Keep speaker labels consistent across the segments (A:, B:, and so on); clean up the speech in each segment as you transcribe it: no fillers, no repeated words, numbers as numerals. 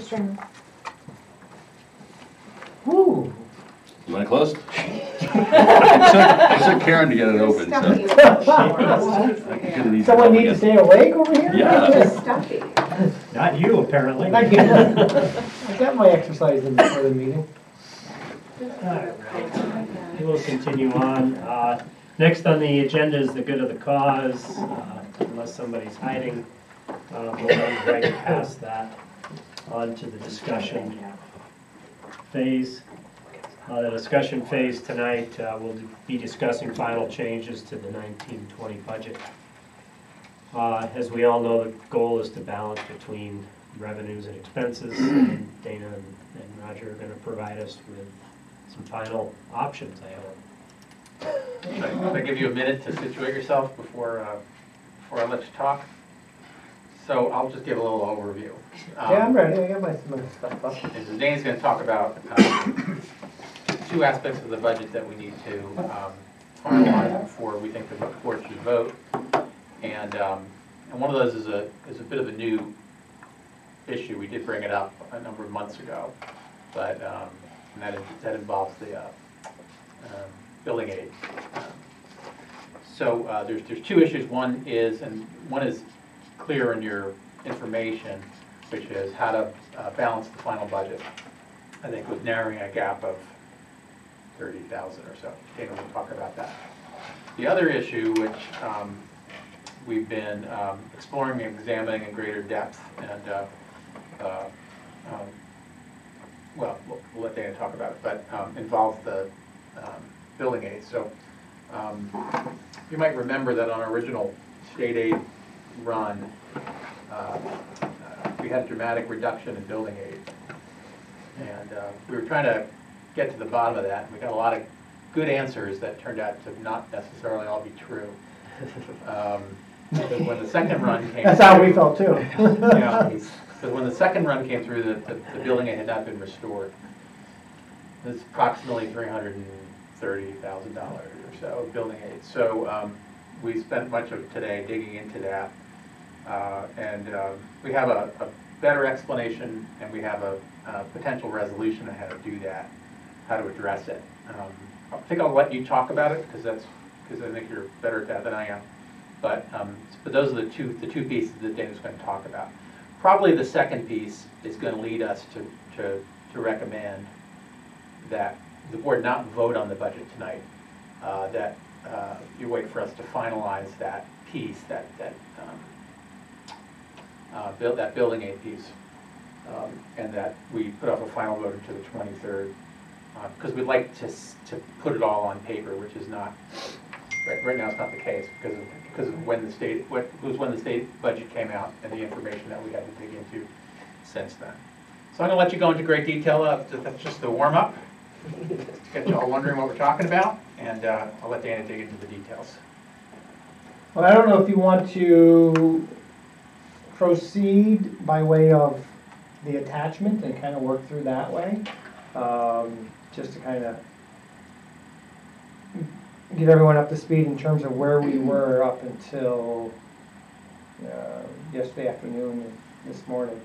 A: Mr. Chairman.
B: Woo!
C: You want it closed? It took Karen to get it open, so.
B: Someone need to stay awake over here?
C: Yeah.
A: Stuffy.
D: Not you, apparently.
B: I got my exercise in before the meeting.
D: We'll continue on. Next on the agenda is the good of the cause. Unless somebody's hiding, we'll move right past that on to the discussion phase. The discussion phase tonight, we'll be discussing final changes to the 1920 budget. As we all know, the goal is to balance between revenues and expenses, and Dana and Roger are going to provide us with some final options, I hope.
E: Can I give you a minute to situate yourself before I let you talk? So I'll just give a little overview.
B: Yeah, I'm ready. I got my stuff up.
E: And so Dana's going to talk about two aspects of the budget that we need to finalize before we think the board should vote. And one of those is a bit of a new issue. We did bring it up a number of months ago, but and that involves the building aid. So there's two issues. One is clear in your information, which is how to balance the final budget. I think with narrowing a gap of 30,000 or so. Dana will talk about that. The other issue, which we've been exploring and examining in greater depth, and well, we'll let Dana talk about it, but involves the building aid. So you might remember that on our original state aid run, we had a dramatic reduction in building aid. And we were trying to get to the bottom of that, and we got a lot of good answers that turned out to not necessarily all be true. When the second run came
B: That's how we felt too.
E: Yeah, because when the second run came through, the building aid had not been restored. It's approximately $330,000 or so of building aid. So we spent much of today digging into that, and we have a better explanation, and we have a potential resolution on how to do that, how to address it. I think I'll let you talk about it because I think you're better at that than I am. But those are the two pieces that Dana's going to talk about. Probably the second piece is going to lead us to recommend that the board not vote on the budget tonight. That you wait for us to finalize that piece, that building aid piece, and that we put off a final vote until the 23rd, because we'd like to put it all on paper, which is not right now. It's not the case because of when the state budget came out and the information that we had to dig into since then. So I'm going to let you go into great detail. That's just the warm up to get you all wondering what we're talking about, and I'll let Dana dig into the details.
B: Well, I don't know if you want to proceed by way of the attachment and kind of work through that way, just to kind of get everyone up to speed in terms of where we were up until yesterday afternoon and this morning.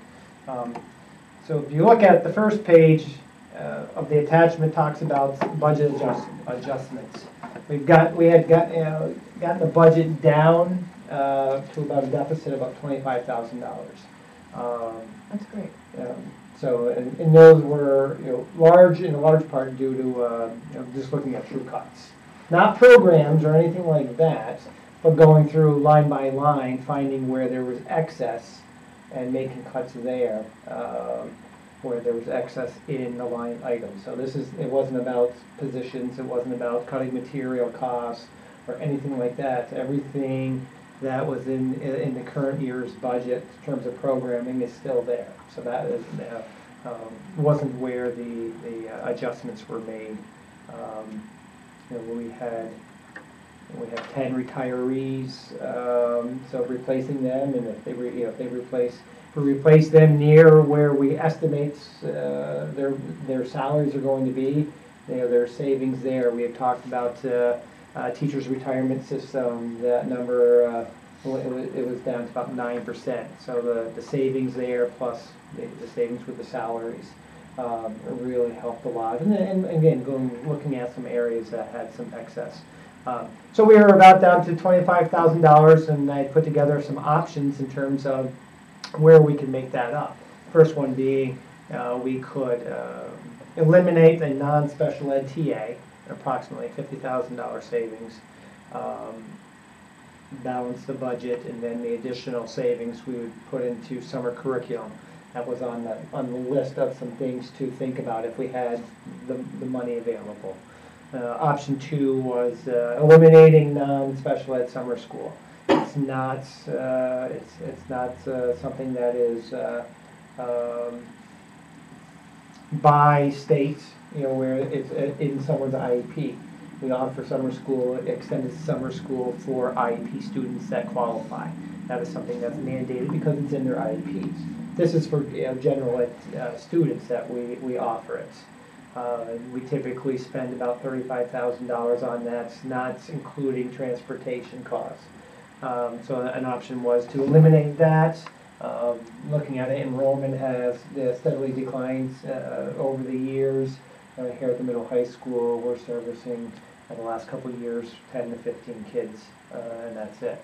B: So if you look at the first page of the attachment, talks about budget adjustments. We had gotten the budget down to about a deficit of about $25,000.
A: That's great.
B: So, and those were large, in a large part due to just looking at true cuts, not programs or anything like that, but going through line by line, finding where there was excess and making cuts there, where there was excess in the line items. So it wasn't about positions, it wasn't about cutting material costs or anything like that. Everything that was in the current year's budget in terms of programming is still there. So that is wasn't where the adjustments were made. We had 10 retirees, so replacing them, and if we replace them near where we estimate their salaries are going to be, their savings there. We had talked about teachers' retirement system. That number it was down to about 9%. So the savings there plus the savings with the salaries really helped a lot. And again, looking at some areas that had some excess. So we were about down to $25,000, and I put together some options in terms of where we can make that up. First one being we could eliminate the non-special ed TA, approximately $50,000 savings, balance the budget, and then the additional savings we would put into summer curriculum. That was on the list of some things to think about if we had the money available. Option 2 was eliminating non-special ed summer school. It's not something that is by state, where it's in someone's IEP. We offer summer school, extended summer school for IEP students that qualify. That is something that's mandated because it's in their IEPs. This is for general ed students that we offer it. We typically spend about $35,000 on that, not including transportation costs. So an option was to eliminate that. Looking at it, enrollment has steadily declined over the years. Here at the middle high school, we're servicing, in the last couple of years, 10 to 15 kids, and that's it.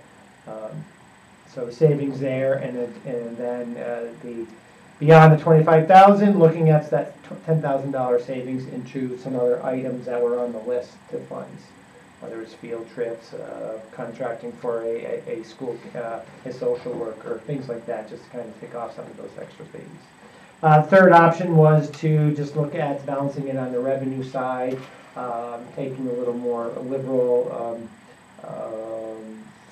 B: So the savings there, and then the beyond the $25,000, looking at that $10,000 savings into some other items that were on the list to funds, whether it's field trips, contracting for a school, a social worker, things like that, just to kind of take off some of those extra savings. Third option was to just look at balancing it on the revenue side, taking a little more liberal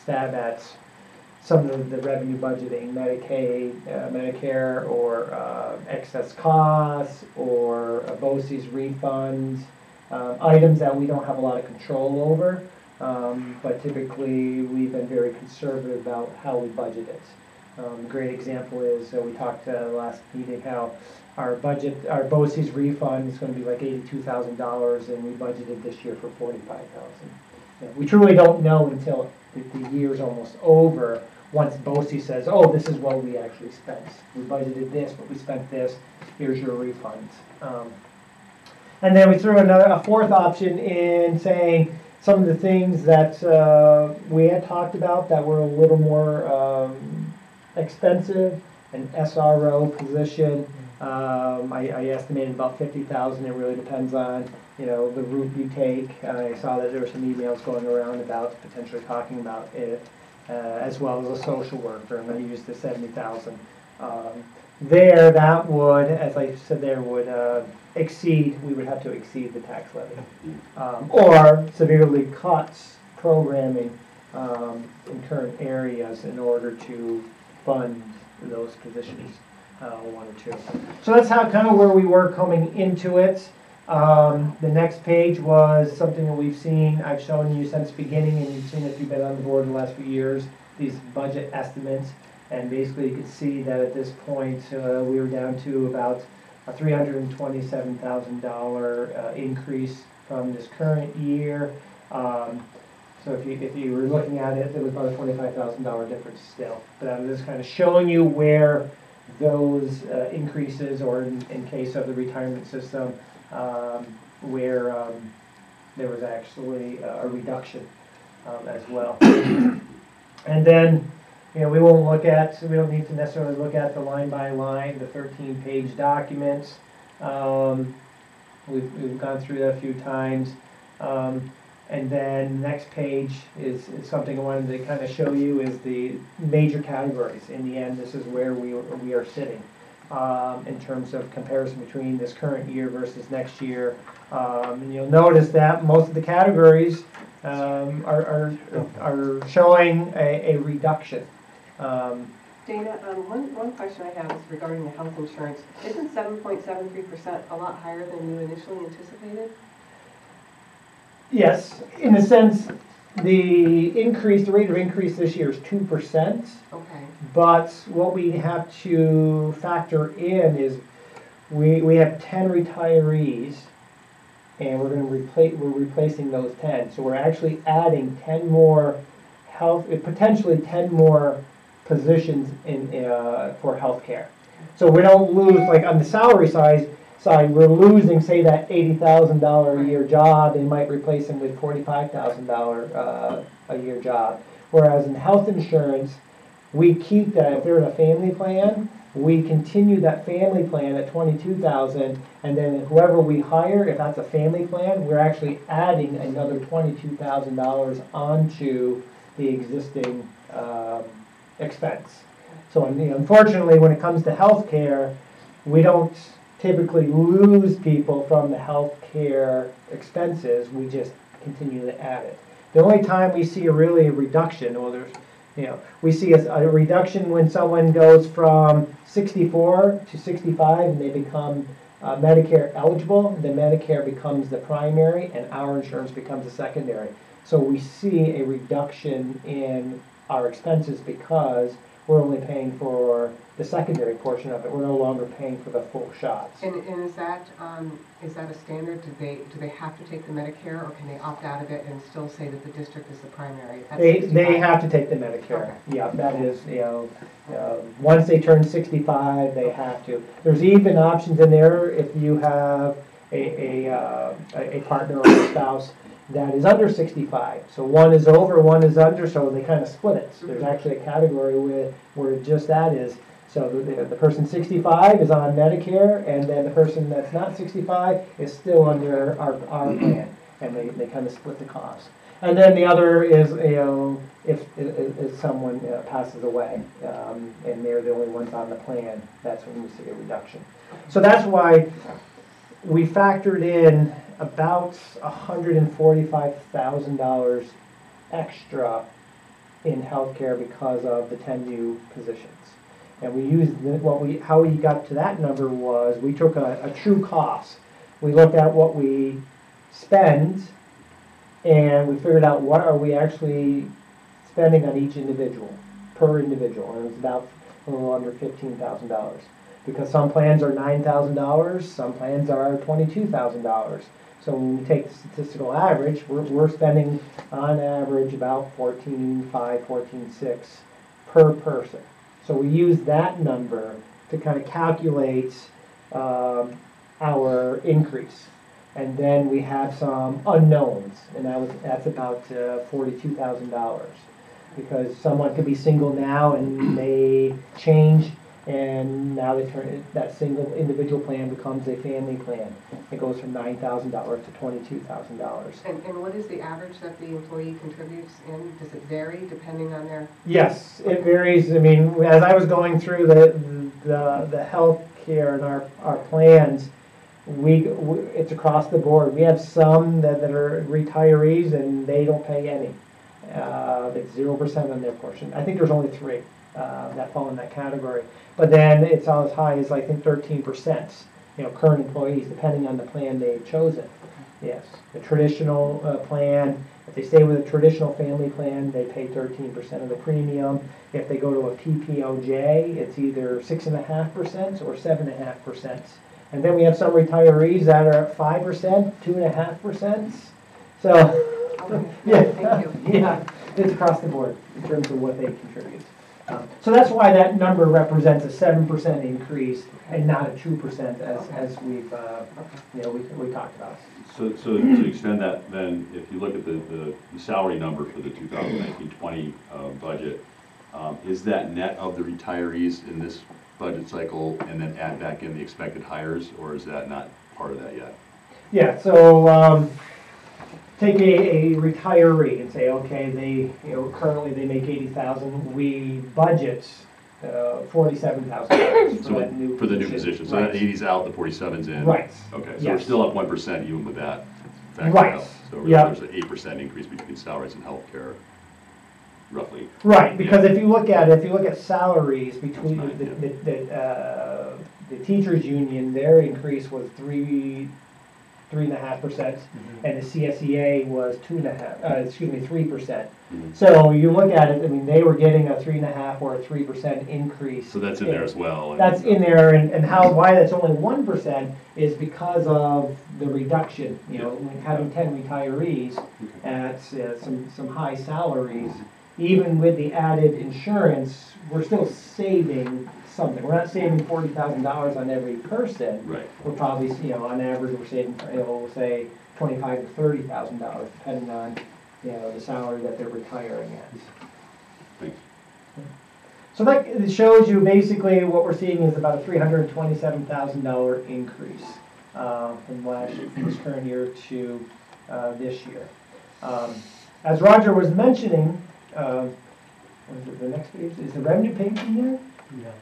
B: stab at some of the revenue budgeting, Medicaid, Medicare, or excess costs, or BOCES refunds, items that we don't have a lot of control over, but typically we've been very conservative about how we budget it. A great example is we talked last meeting how our budget, our BOCES refund is going to be like $82,000, and we budgeted this year for $45,000. We truly don't know until the year's almost over. Once BOCES says, "Oh, this is what we actually spent. We budgeted this, but we spent this. Here's your refunds." And then we threw a fourth option in, saying some of the things that we had talked about that were a little more expensive. An SRO position, I estimated about $50,000. It really depends on the route you take. I saw that there were some emails going around about potentially talking about it, as well as a social worker, and I used the $70,000. There, that would, as I said, would we would have to exceed the tax levy, or severely cut programming in current areas in order to fund those positions, one or two. So that's kind of where we were coming into it. The next page was something that we've seen, I've shown you since the beginning, and you've seen it if you've been on the board the last few years, these budget estimates. And basically you can see that at this point we were down to about a $327,000 increase from this current year. So if you were looking at it, it was about a $25,000 difference still. But I'm just kind of showing you where those increases, or in case of the retirement system, where there was actually a reduction as well. And then, we don't need to necessarily look at the line by line, the 13-page documents. We've gone through that a few times. And then next page is something I wanted to kind of show you, is the major categories. In the end, this is where we are sitting in terms of comparison between this current year versus next year. And you'll notice that most of the categories are showing a reduction.
A: Dana, one question I have is regarding the health insurance. Isn't 7.73% a lot higher than you initially anticipated?
B: Yes, in a sense, the rate of increase this year is 2%.
A: Okay.
B: But what we have to factor in is we have 10 retirees, and we're replacing those 10. So we're actually adding 10 more potentially 10 more positions for healthcare. So we don't lose, like on the salary side, we're losing, say, that $80,000 a year job. They might replace them with $45,000 a year job. Whereas in health insurance, we keep that. If they're in a family plan, we continue that family plan at $22,000, and then whoever we hire, if that's a family plan, we're actually adding another $22,000 onto the existing expense. So unfortunately, when it comes to healthcare, we don't typically lose people from the healthcare expenses. We just continue to add it. The only time we see a reduction, well, we see a reduction when someone goes from 64 to 65 and they become Medicare eligible. Then Medicare becomes the primary and our insurance becomes the secondary. So we see a reduction in our expenses because we're only paying for the secondary portion of it. We're no longer paying for the full shots.
A: And is that a standard? Do they have to take the Medicare, or can they opt out of it and still say that the district is the primary?
B: They have to take the Medicare.
A: Okay.
B: Yeah, that is, once they turn 65, they have to. There's even options in there if you have a partner or a spouse that is under 65. So one is over, one is under, so they kind of split it. So there's actually a category where just that is. So the person 65 is on Medicare, and then the person that's not 65 is still under our plan, and they kind of split the cost. And then the other is, if someone passes away, and they're the only ones on the plan, that's when we see a reduction. So that's why we factored in about $145,000 extra in healthcare because of the 10 new positions. And we used how we got to that number was we took a true cost. We looked at what we spend, and we figured out what are we actually spending on each individual, per individual, and it was about a little under $15,000. Because some plans are $9,000, some plans are $22,000. So when we take the statistical average, we're spending on average about $14,500, $14,600 per person. So we use that number to kind of calculate our increase. And then we have some unknowns, and that's about $42,000. Because someone could be single now and they change, and now that single individual plan becomes a family plan. It goes from $9,000 to $22,000.
A: And what is the average that the employee contributes in? Does it vary depending on their?
B: Yes, it varies. I mean, as I was going through the health care and our plans, it's across the board. We have some that are retirees and they don't pay any. It's 0% on their portion. I think there's only 3 that fall in that category. But then it's all as high as I think 13%. Current employees, depending on the plan they've chosen. Yes, the traditional plan. If they stay with a traditional family plan, they pay 13% of the premium. If they go to a PPOJ, it's either 6.5% or 7.5%. And then we have some retirees that are at 5%, 2.5%. So,
A: Okay. Thank you.
B: Yeah, it's across the board in terms of what they contribute. So that's why that number represents a 7% increase and not a 2% as we've we talked about.
C: So to extend that, then, if you look at the salary number for the 2019-20 budget, is that net of the retirees in this budget cycle, and then add back in the expected hires, or is that not part of that yet?
B: Yeah. So take a retiree and say, okay, they currently they make $80,000. We budget $47,000
C: for the new position. So
B: right.
C: that 80's out, the 47's in.
B: Right.
C: Okay. So
B: Yes.
C: we're still up 1% even with that factor
B: Right.
C: out. So really
B: Yep.
C: there's an 8% increase between salaries and healthcare, roughly.
B: Right, because if you look at salaries between
C: Right,
B: the teachers union, their increase was 3.5%, and the CSEA was 3%. So you look at it, I mean, they were getting a 3.5 or a 3% increase.
C: So that's in there as well.
B: That's in there, and why that's only 1% is because of the reduction. Having 10 retirees at some high salaries, even with the added insurance, we're still saving something. We're not saving $40,000 on every person.
C: Right.
B: We're probably, on average, we're saving, we'll say $25,000 to $30,000, depending on, the salary that they're retiring at.
C: Thanks.
B: So that it shows you basically what we're seeing is about a $327,000 increase from this current year to this year. As Roger was mentioning, what is it, the next page? Is the revenue page in there?
D: No.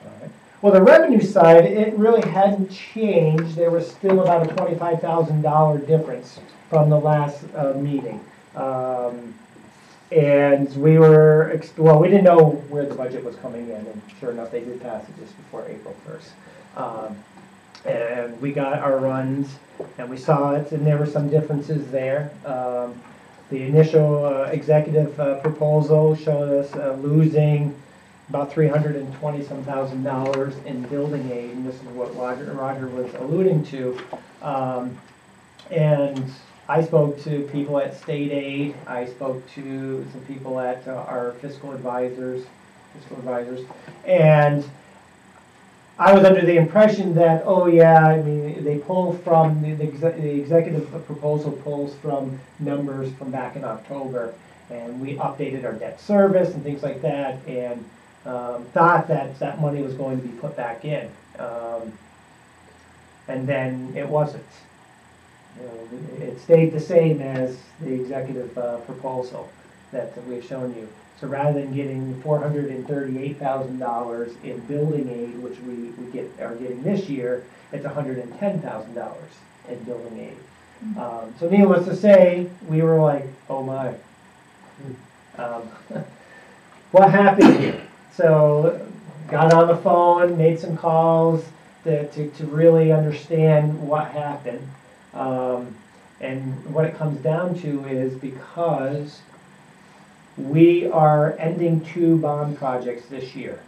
B: All right. Well, the revenue side, it really hadn't changed. There was still about a $25,000 difference from the last meeting. And we were, we didn't know where the budget was coming in, and sure enough, they did pass it just before April 1st. And we got our runs, and we saw it, and there were some differences there. The initial executive proposal showed us losing about $320,000 in building aid, and this is what Roger was alluding to. And I spoke to people at state aid. I spoke to some people at our fiscal advisors, and I was under the impression that, they pull from the executive proposal pulls from numbers from back in October, and we updated our debt service and things like that, and thought that money was going to be put back in, and then it wasn't. It stayed the same as the executive proposal that we've shown you. So rather than getting $438,000 in building aid, which we are getting this year, it's $110,000 in building aid. So needless to say, we were like, oh my, what happened here? So got on the phone, made some calls to really understand what happened. And what it comes down to is because we are ending 2 bond projects this year.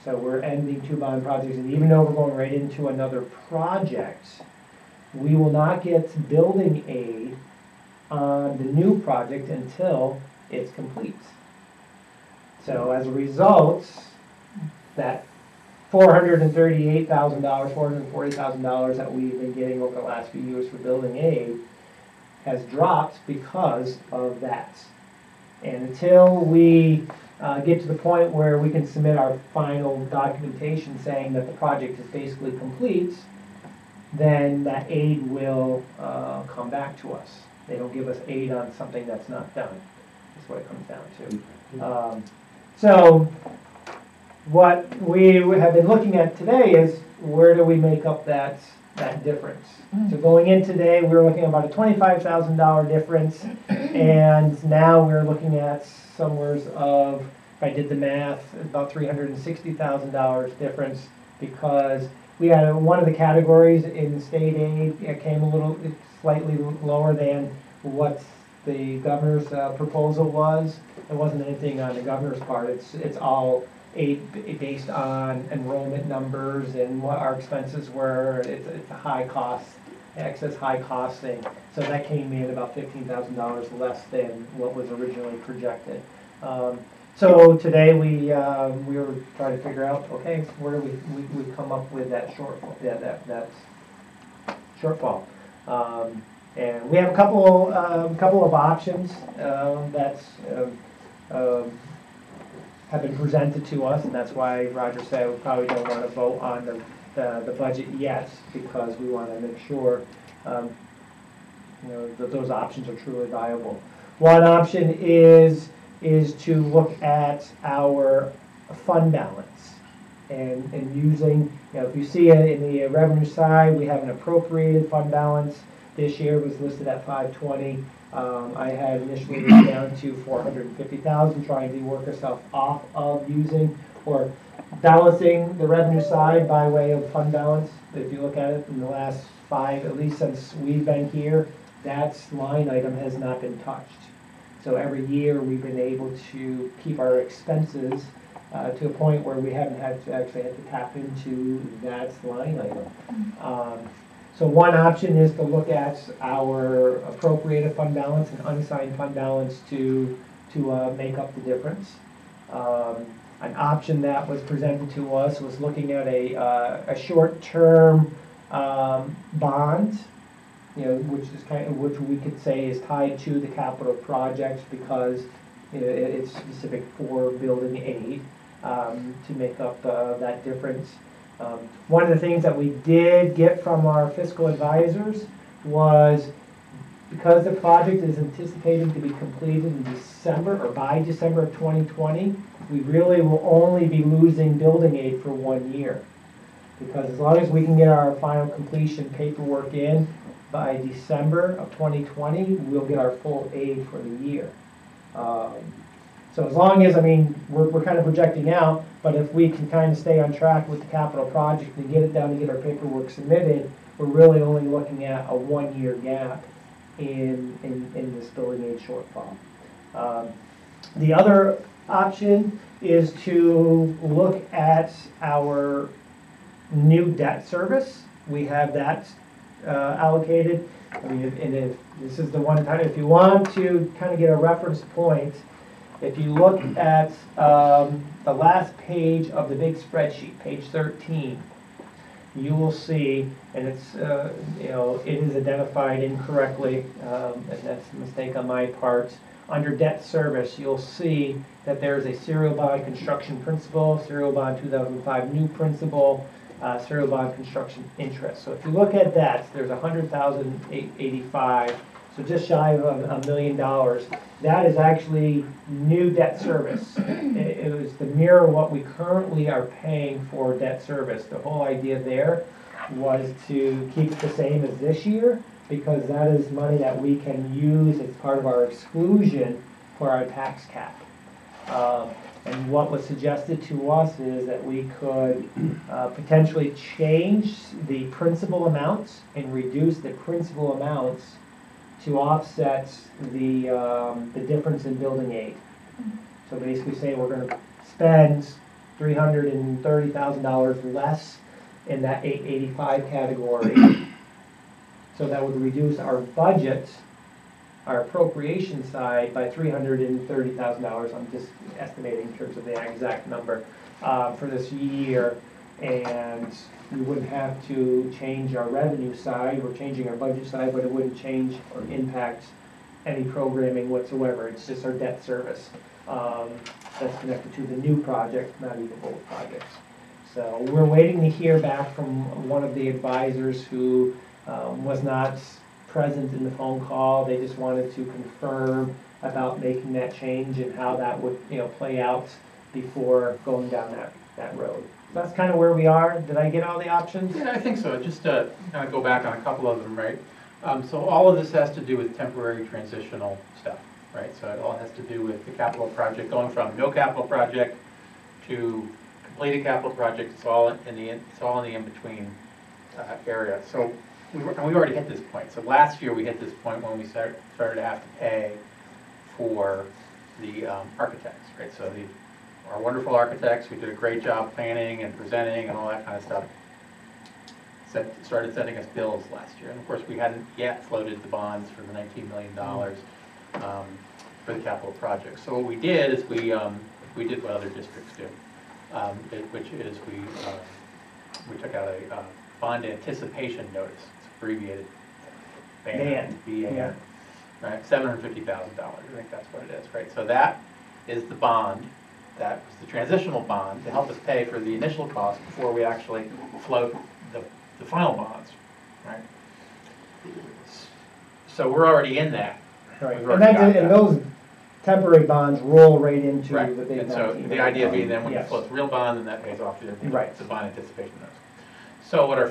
B: So we're ending 2 bond projects, and even though we're going right into another project, we will not get building aid on the new project until it's complete. So as a result, that $438,000, $440,000 that we've been getting over the last few years for building aid has dropped because of that. And until we get to the point where we can submit our final documentation saying that the project is basically complete, then that aid will come back to us. They don't give us aid on something that's not done. That's what it comes down to. So what we have been looking at today is where do we make up that difference. So going in today, we were looking at about a $25,000 difference, and now we're looking at somewhere of, if I did the math, about $360,000 difference, because we had one of the categories in state aid came a little slightly lower than what the governor's proposal was. It wasn't anything on the governor's part. It's all aid based on enrollment numbers and what our expenses were. It's a high cost, excess high cost thing. So that came in about $15,000 less than what was originally projected. So today we were trying to figure out, okay, where do we come up with that shortfall? Yeah, that shortfall. And we have a couple of options that have been presented to us, and that's why Roger said we probably don't want to vote on the budget yet, because we want to make sure that those options are truly viable. One option is to look at our fund balance and using, if you see it in the revenue side, we have an appropriated fund balance. This year was listed at 520. I had initially written down to 450,000, trying to work ourselves off of using or balancing the revenue side by way of fund balance. If you look at it in the last 5, at least since we've been here, that line item has not been touched. So every year we've been able to keep our expenses to a point where we haven't had to tap into that line item. So one option is to look at our appropriated fund balance and unassigned fund balance to make up the difference. An option that was presented to us was looking at a short-term bond, which is which we could say is tied to the capital projects because it's specific for building aid to make up that difference. One of the things that we did get from our fiscal advisors was because the project is anticipated to be completed in December or by December of 2020, we really will only be losing building aid for 1 year. Because as long as we can get our final completion paperwork in by December of 2020, we'll get our full aid for the year. So as long as, we're kind of projecting out, but if we can kind of stay on track with the capital project and get it down and get our paperwork submitted, we're really only looking at a 1 year gap in this building aid shortfall. The other option is to look at our new debt service. We have that allocated. And if this is the one time, if you want to kind of get a reference point, if you look at the last page of the big spreadsheet, page 13, you will see, and it's it is identified incorrectly, and that's a mistake on my part. Under debt service, you'll see that there's a serial bond construction principal, serial bond 2005 new principal, serial bond construction interest. So if you look at that, there's $100,885, so just shy of $1 million. That is actually new debt service. It was to mirror what we currently are paying for debt service. The whole idea there was to keep it the same as this year, because that is money that we can use as part of our exclusion for our tax cap. And what was suggested to us is that we could potentially change the principal amounts and reduce the principal amounts to offset the difference in building aid. So basically say we're going to spend $330,000 less in that 885 category. So that would reduce our budget, our appropriation side, by $330,000. I'm just estimating in terms of the exact number for this year. And we wouldn't have to change our revenue side. We're changing our budget side, but it wouldn't change or impact any programming whatsoever. It's just our debt service that's connected to the new project, not even old projects. So we're waiting to hear back from one of the advisors who was not present in the phone call. They just wanted to confirm about making that change and how that would play out before going down that road. So that's kind of where we are. Did I get all the options?
E: Yeah, I think so. Just to kind of go back on a couple of them, right? So all of this has to do with temporary transitional stuff, right? So it all has to do with the capital project going from no capital project to completed capital project. It's all in the in-between area. So we already hit this point. So last year we hit this point when we started to have to pay for the architects, right? So our wonderful architects who did a great job planning and presenting and all that kind of stuff started sending us bills last year. And of course, we hadn't yet floated the bonds for the $19 million for the capital project. So what we did is we did what other districts do, which is we took out a bond anticipation notice. It's abbreviated BAN, B-A-N, right? $750,000. I think that's what it is, right? So that is the bond. That was the transitional bond to help us pay for the initial cost before we actually float the final bonds, right? So we're already in that.
B: Right. And those temporary bonds roll right into
E: right.
B: the big.
E: And so the idea being then when you float the real bond, then that pays off the
B: right.
E: the bond anticipation notes. So what our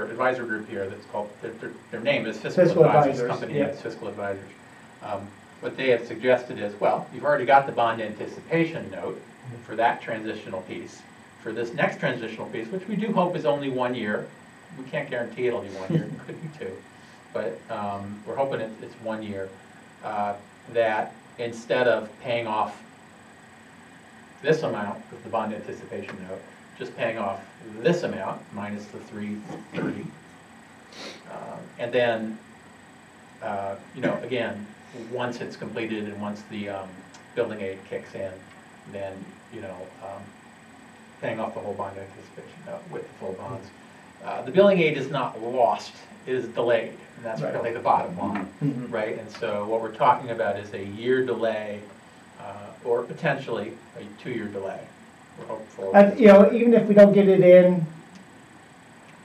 E: advisor group here, that's called their name is Fiscal Advisors Company. It's Fiscal Advisors. What they have suggested is, well, you've already got the bond anticipation note for that transitional piece. For this next transitional piece, which we do hope is only 1 year, we can't guarantee it'll be 1 year, it could be 2, but we're hoping it's 1 year, that instead of paying off this amount with the bond anticipation note, just paying off this amount minus the $330, And then, you know, again, once it's completed and once the building aid kicks in, then, you know, paying off the whole bond anticipation note with the full bonds. The billing aid is not lost, it is delayed, and that's
B: Right.
E: really the bottom line,
B: Mhm.
E: right? And so what we're talking about is a year delay, or potentially a 2-year delay. We're hopeful.
B: And, you know, even if we don't get it in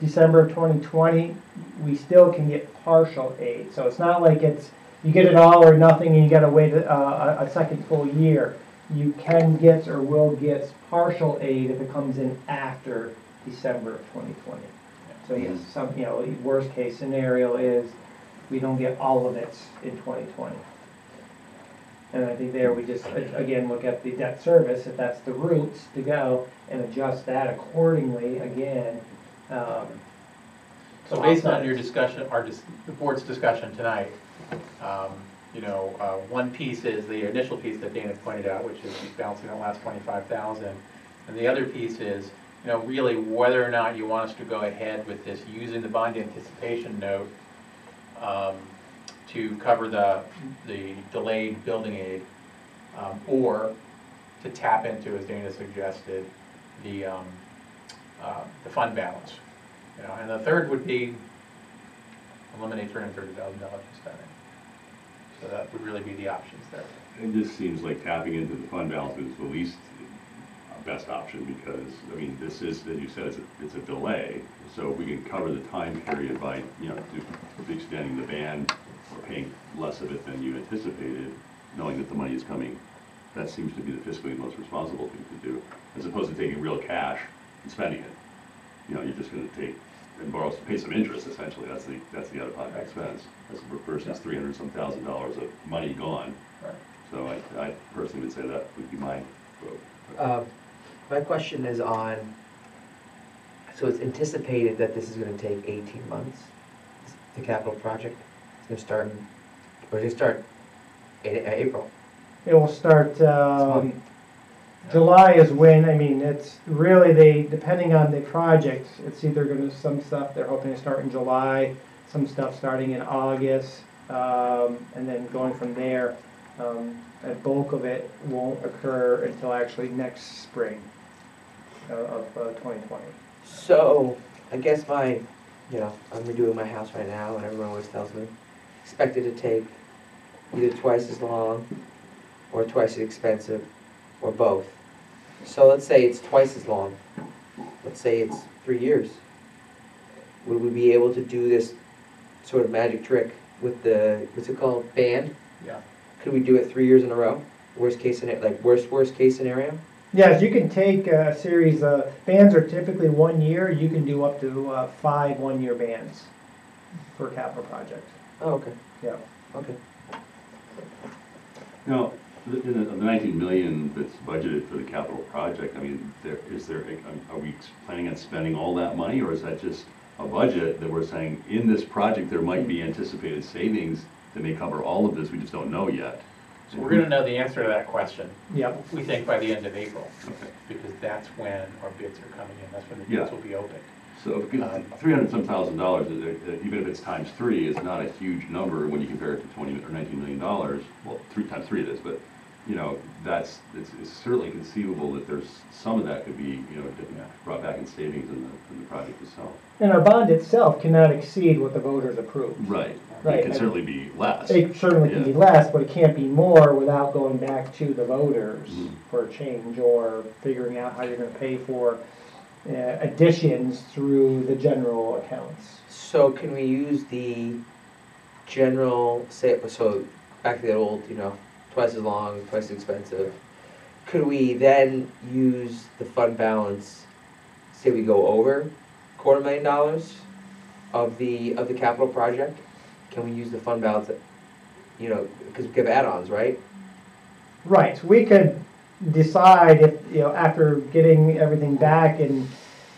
B: December of 2020, we still can get partial aid. So it's not like it's, you get it all or nothing and you gotta wait a second full year. You can get or will get partial aid if it comes in after December of 2020. So yes, some, you know, worst case scenario is we don't get all of it in 2020. And I think there we just, again, look at the debt service, if that's the route to go, and adjust that accordingly, again.
E: So based on your discussion, the board's discussion tonight, you know, one piece is the initial piece that Dana pointed out, which is balancing that last 25,000. And the other piece is, you know, really whether or not you want us to go ahead with this using the bond anticipation note to cover the delayed building aid, or to tap into, as Dana suggested, the fund balance. You know, and the third would be eliminate $330,000 in spending. So that would really be the options there.
C: It just seems like tapping into the fund balance is the least best option because, I mean, this is, as you said, it's a delay. So if we can cover the time period by, you know, extending the band or paying less of it than you anticipated, knowing that the money is coming, that seems to be the fiscally most responsible thing to do, as opposed to taking real cash and spending it. You know, you're just going to take and borrow, pay some interest essentially. That's the out-of-pocket expense. As versus $300-some thousand of money gone.
E: Right.
C: So I personally would say that would be my vote.
F: My question is on, so it's anticipated that this is gonna take 18 months, the capital project? It's gonna start in, or does it start in April?
B: It will start, July is when, I mean, it's really, depending on the project, it's either gonna, some stuff they're hoping to start in July, some stuff starting in August, and then going from there. A bulk of it won't occur until actually next spring of 2020.
F: So, I guess I'm redoing my house right now, and everyone always tells me, expect it to take either twice as long, or twice as expensive, or both. So let's say it's twice as long. Let's say it's 3 years. Would we be able to do this sort of magic trick with the, what's it called, band?
E: Yeah.
F: Could we do it 3 years in a row? Worst case scenario, like worst case scenario?
B: Yes, you can take a series of, bands are typically 1 year, you can do up to 5 one-year bands for a capital project.
F: Oh, okay,
B: Yeah.
F: okay.
C: Now, the 19 million that's budgeted for the capital project, I mean, are we planning on spending all that money, or is that just a budget that we're saying, in this project, there might be anticipated savings that may cover all of this, we just don't know yet?
E: So we're going to know the answer to that question,
B: Yep.
E: we think, by the end of April,
C: Okay.
E: because that's when our bids are coming in, that's when the
C: Yeah.
E: bids will be opened.
C: So $300-some thousand, even if it's times 3, is not a huge number when you compare it to $20 or $19 million. Well, 3 times 3 it is, but you know, it's certainly conceivable that there's some of that could be, you know, brought back in savings in the project itself.
B: And our bond itself cannot exceed what the voters approve.
C: Right.
B: Right.
C: It can certainly be less.
B: It certainly can be less, but it can't be more without going back to the voters for a change or figuring out how you're going to pay for additions through the general accounts.
F: So can we use the general, so back to the old, twice as long, twice as expensive. Could we then use the fund balance, say we go over $250,000 of the capital project? Can we use the fund balance, because we have add-ons, right?
B: Right. We could decide if, after getting everything back and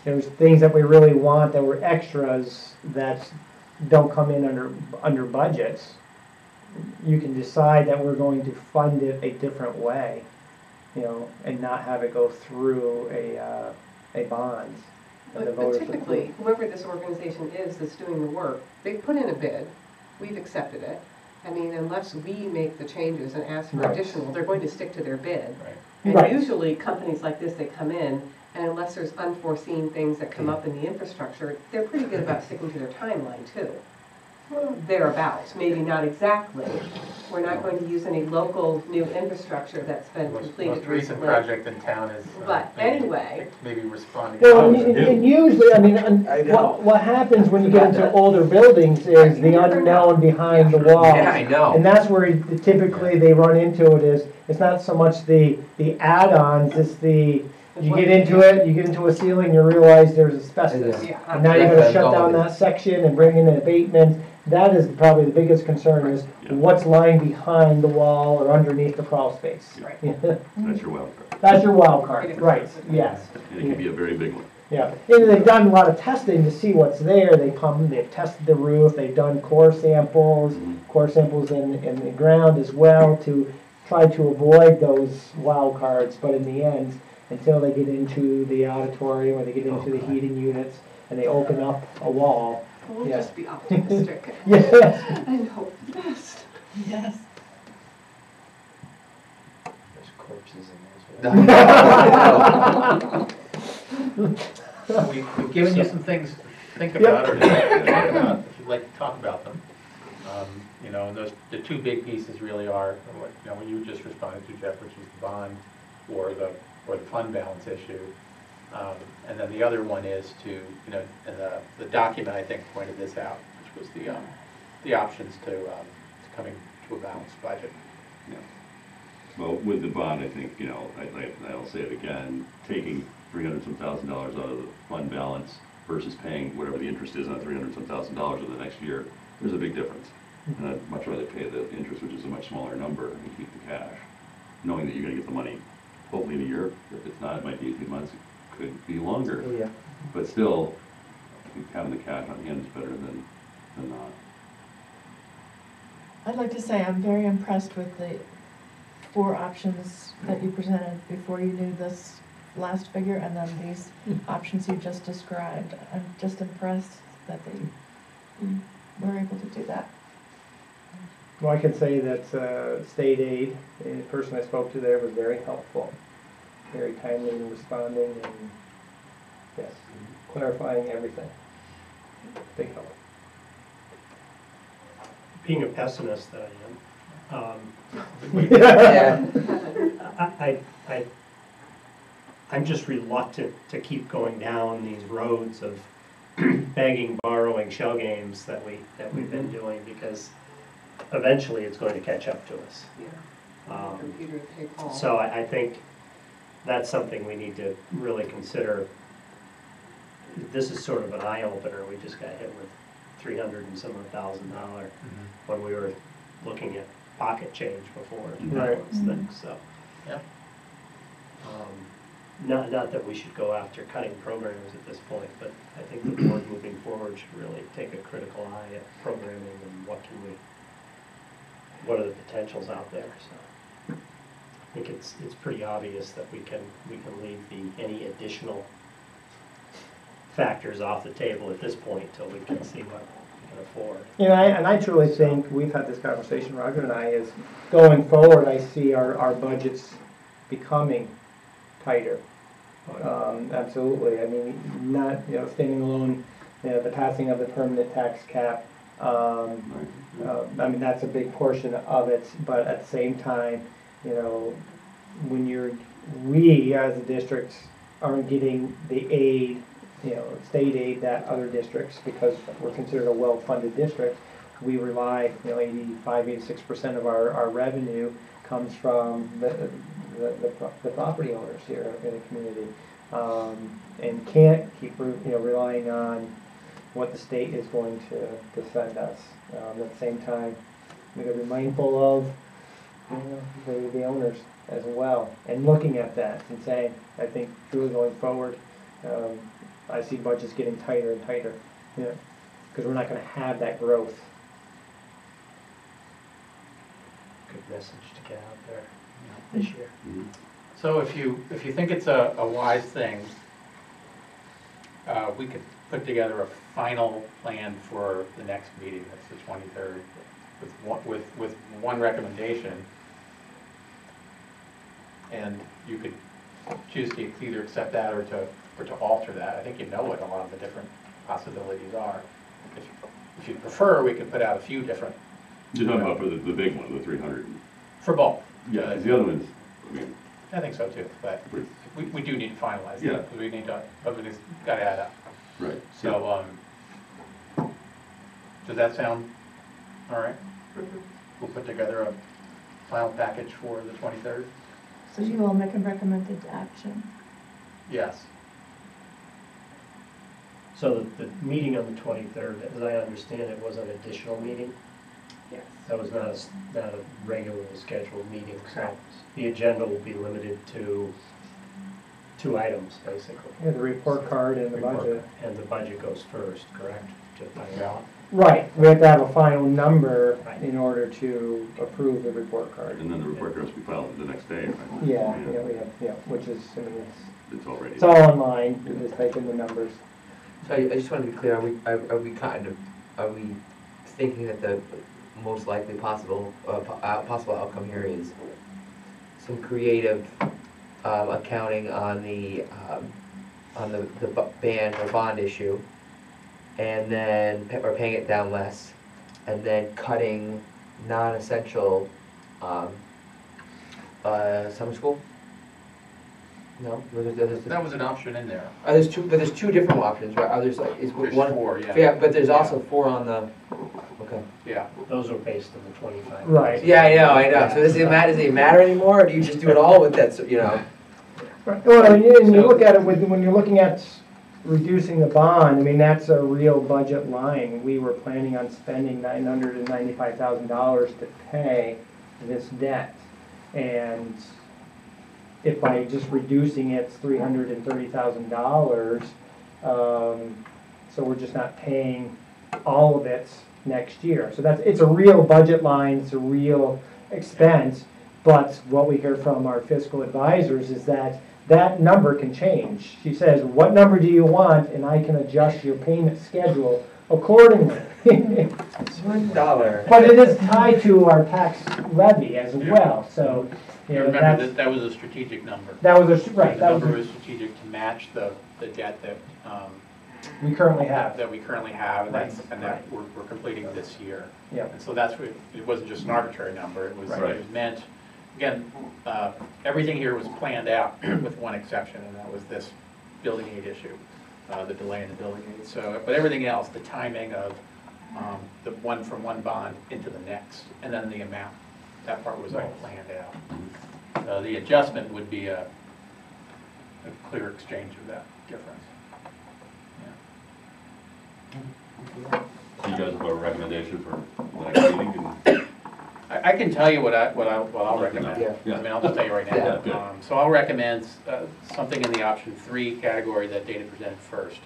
B: there's things that we really want that were extras that don't come in under budgets, you can decide that we're going to fund it a different way, and not have it go through a bond. and the
A: But
B: voters
A: typically,
B: approve.
A: whoever this organization is that's doing the work, they put in a bid, we've accepted it. I mean, unless we make the changes and ask for
B: Right.
A: additional, they're going to stick to their bid.
E: Right.
A: And
B: Right.
A: usually, companies like this, they come in, and unless there's unforeseen things that come up in the infrastructure, they're pretty good about sticking to their timeline too. Thereabouts, maybe not exactly. We're not going to use any local new infrastructure that's been
E: Most
A: completed
E: recent
A: recently.
E: project in town is.
A: But anyway.
E: Maybe responding.
B: Well,
C: was
B: and
C: new.
B: usually, I mean,
F: I know.
B: what happens when you get into older buildings is the unknown behind the walls.
F: Yeah, I know.
B: And that's where typically they run into it is, it's not so much the add-ons, it's you get into it, you get into a ceiling, you realize there's asbestos.
A: Yeah.
B: And now you gotta shut down that section and bring in an abatement. That is probably the biggest concern is
C: Yeah.
B: what's lying behind the wall or underneath the crawl space.
A: Right.
C: That's your wild card.
B: That's your wild card, right, yes.
C: And it can be a very big one.
B: Yeah, and they've done a lot of testing to see what's there. They've tested the roof, they've done core samples in the ground as well to try to avoid those wild cards. But in the end, until they get into the auditorium or they get into the heating units and they open up a wall.
A: We'll
B: Yeah.
A: just be optimistic.
B: Yes.
A: And hope for the best.
G: Yes.
D: There's corpses in there as well.
E: So we've given you some things to think about or to talk about, if you'd like to talk about them. You know, and the two big pieces really are, what you just responded to, Jeff, which is the bond or the fund balance issue. And then the other one is to, and the document, I think, pointed this out, which was the options to coming to a balanced budget.
C: Well, with the bond, I think, I'll say it again, taking $300-some thousand out of the fund balance versus paying whatever the interest is on $300-some thousand over the next year, there's a big difference. And I'd much rather pay the interest, which is a much smaller number, and keep the cash, knowing that you're gonna get the money hopefully in a year. If it's not, it might be 18 months, it could be longer.
F: Oh, yeah.
C: But still, I think having the cash on hand is better than not.
G: I'd like to say I'm very impressed with the 4 options that you presented before you knew this last figure, and then these options you just described. I'm just impressed that you were able to do that.
B: Well, I can say that state aid, the person I spoke to there was very helpful, very timely in responding and, yes, clarifying everything. Big help.
D: Being a pessimist that I
F: Yeah.
D: am, I'm just reluctant to keep going down these roads of begging, borrowing shell games that we've been doing, because eventually it's going to catch up to us.
A: Yeah. Computer pay Paul.
D: So I think that's something we need to really consider. This is sort of an eye-opener. We just got hit with $300-some thousand when we were looking at pocket change before
B: Right.
D: those things, so.
E: Yeah.
D: Not that we should go after cutting programs at this point, but I think the board moving forward should really take a critical eye at programming and what are the potentials out there, so. I think it's pretty obvious that we can leave any additional factors off the table at this point till we can see what we can afford.
B: And I truly think, we've had this conversation, Roger and I, is going forward, I see our budgets becoming tighter. Absolutely. I mean, not, standing alone, the passing of the permanent tax cap, I mean, that's a big portion of it, but at the same time, when we as a district aren't getting the aid, state aid that other districts, because we're considered a well-funded district, we rely, 85-86% of our revenue comes from the property owners here in the community, and can't keep relying on what the state is going to send us. At the same time, we got to be mindful of the owners as well, and looking at that and saying, I think truly going forward, I see budgets getting tighter and tighter, because we're not going to have that growth.
D: Good message to get out there this year.
E: So if you think it's a wise thing we could put together a final plan for the next meeting, that's the 23rd, with one recommendation. And you could choose to either accept that or to alter that. I think you know what a lot of the different possibilities are. If you prefer, we could put out a few different.
C: You're talking about for the big one, the 300.
E: For both.
C: Yeah, 'cause the other ones, I mean,
E: I think so too, but we do need to finalize
C: Yeah.
E: that, because we need to, everything's got to add up.
C: right.
E: So, does that sound all right? We'll put together a final package for the 23rd?
G: So you will make a recommended action.
E: Yes.
D: So the meeting on the 23rd, as I understand it, was an additional meeting?
A: Yes.
D: That was not a regularly scheduled meeting, so the agenda will be limited to 2 items, basically.
B: Yeah, the report card and the budget.
D: And the budget goes first, correct? Just by law?
B: Right, we have to have a final number in order to approve the report card.
C: And then the report has to be filed the next day, right?
B: Yeah, which is, I mean,
C: It's already.
B: it's all online, you just type in the numbers.
F: So I just want to be clear, are we thinking that the most likely possible outcome here is some creative accounting on the ban or bond issue, and then, or paying it down less, and then cutting non-essential summer school? No?
E: That was an option in there.
F: There's two, but there's 2 different options, right? There's like, is
E: There's
F: one?
E: 4, yeah.
F: Yeah, but there's also 4 on the, okay.
E: Yeah.
D: Those are based on the 25.
B: Right.
F: Yeah, I know. So does it matter anymore, or do you just do it all with that, you know?
B: Right. Well, and you look at it when you're looking at reducing the bond, I mean, that's a real budget line. We were planning on spending $995,000 to pay this debt. And if by just reducing it, it's $330,000, so we're just not paying all of it next year. So it's a real budget line, it's a real expense, but what we hear from our fiscal advisors is that number can change. She says, what number do you want? And I can adjust your payment schedule accordingly.
F: $1.
B: But it is tied to our tax levy as well, so.
E: You remember that was a strategic number.
B: That was right.
E: The
B: That
E: number
B: was
E: was strategic to match the debt that
B: we currently have.
E: that we currently have, and
B: Right,
E: that we're completing this year.
B: Yep.
E: And so that's what, it wasn't just an arbitrary number, it was meant, again, everything here was planned out with one exception, and that was this building aid issue, the delay in the building aid. So, but everything else, the timing of the one from one bond into the next, and then the amount, that part was all planned out. The adjustment would be a clear exchange of that difference.
C: So you guys have a recommendation for the next meeting?
E: I can tell you what I'll recommend.
F: Yeah.
C: Yeah.
E: I mean, I'll just tell you right
C: Yeah,
E: now.
C: good.
E: So I'll recommend something in the option 3 category that Dana presented first.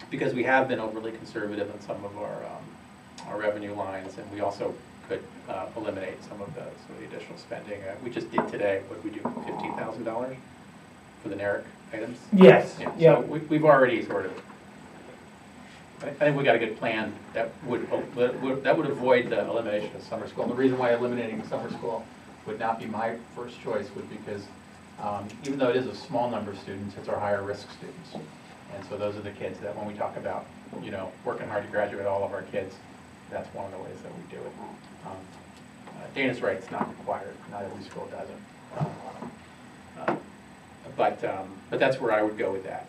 E: Because we have been overly conservative in some of our revenue lines, and we also could eliminate some of the additional spending. We just did today, what did we do, $15,000 for the NERIC items?
B: Yes.
E: Yeah, so we've already sort of, I think we got a good plan that would avoid the elimination of summer school. And the reason why eliminating summer school would not be my first choice would because even though it is a small number of students, it's our higher risk students. And so those are the kids that when we talk about, working hard to graduate all of our kids, that's one of the ways that we do it. Dana's right, it's not required. Not every school does it. But that's where I would go with that,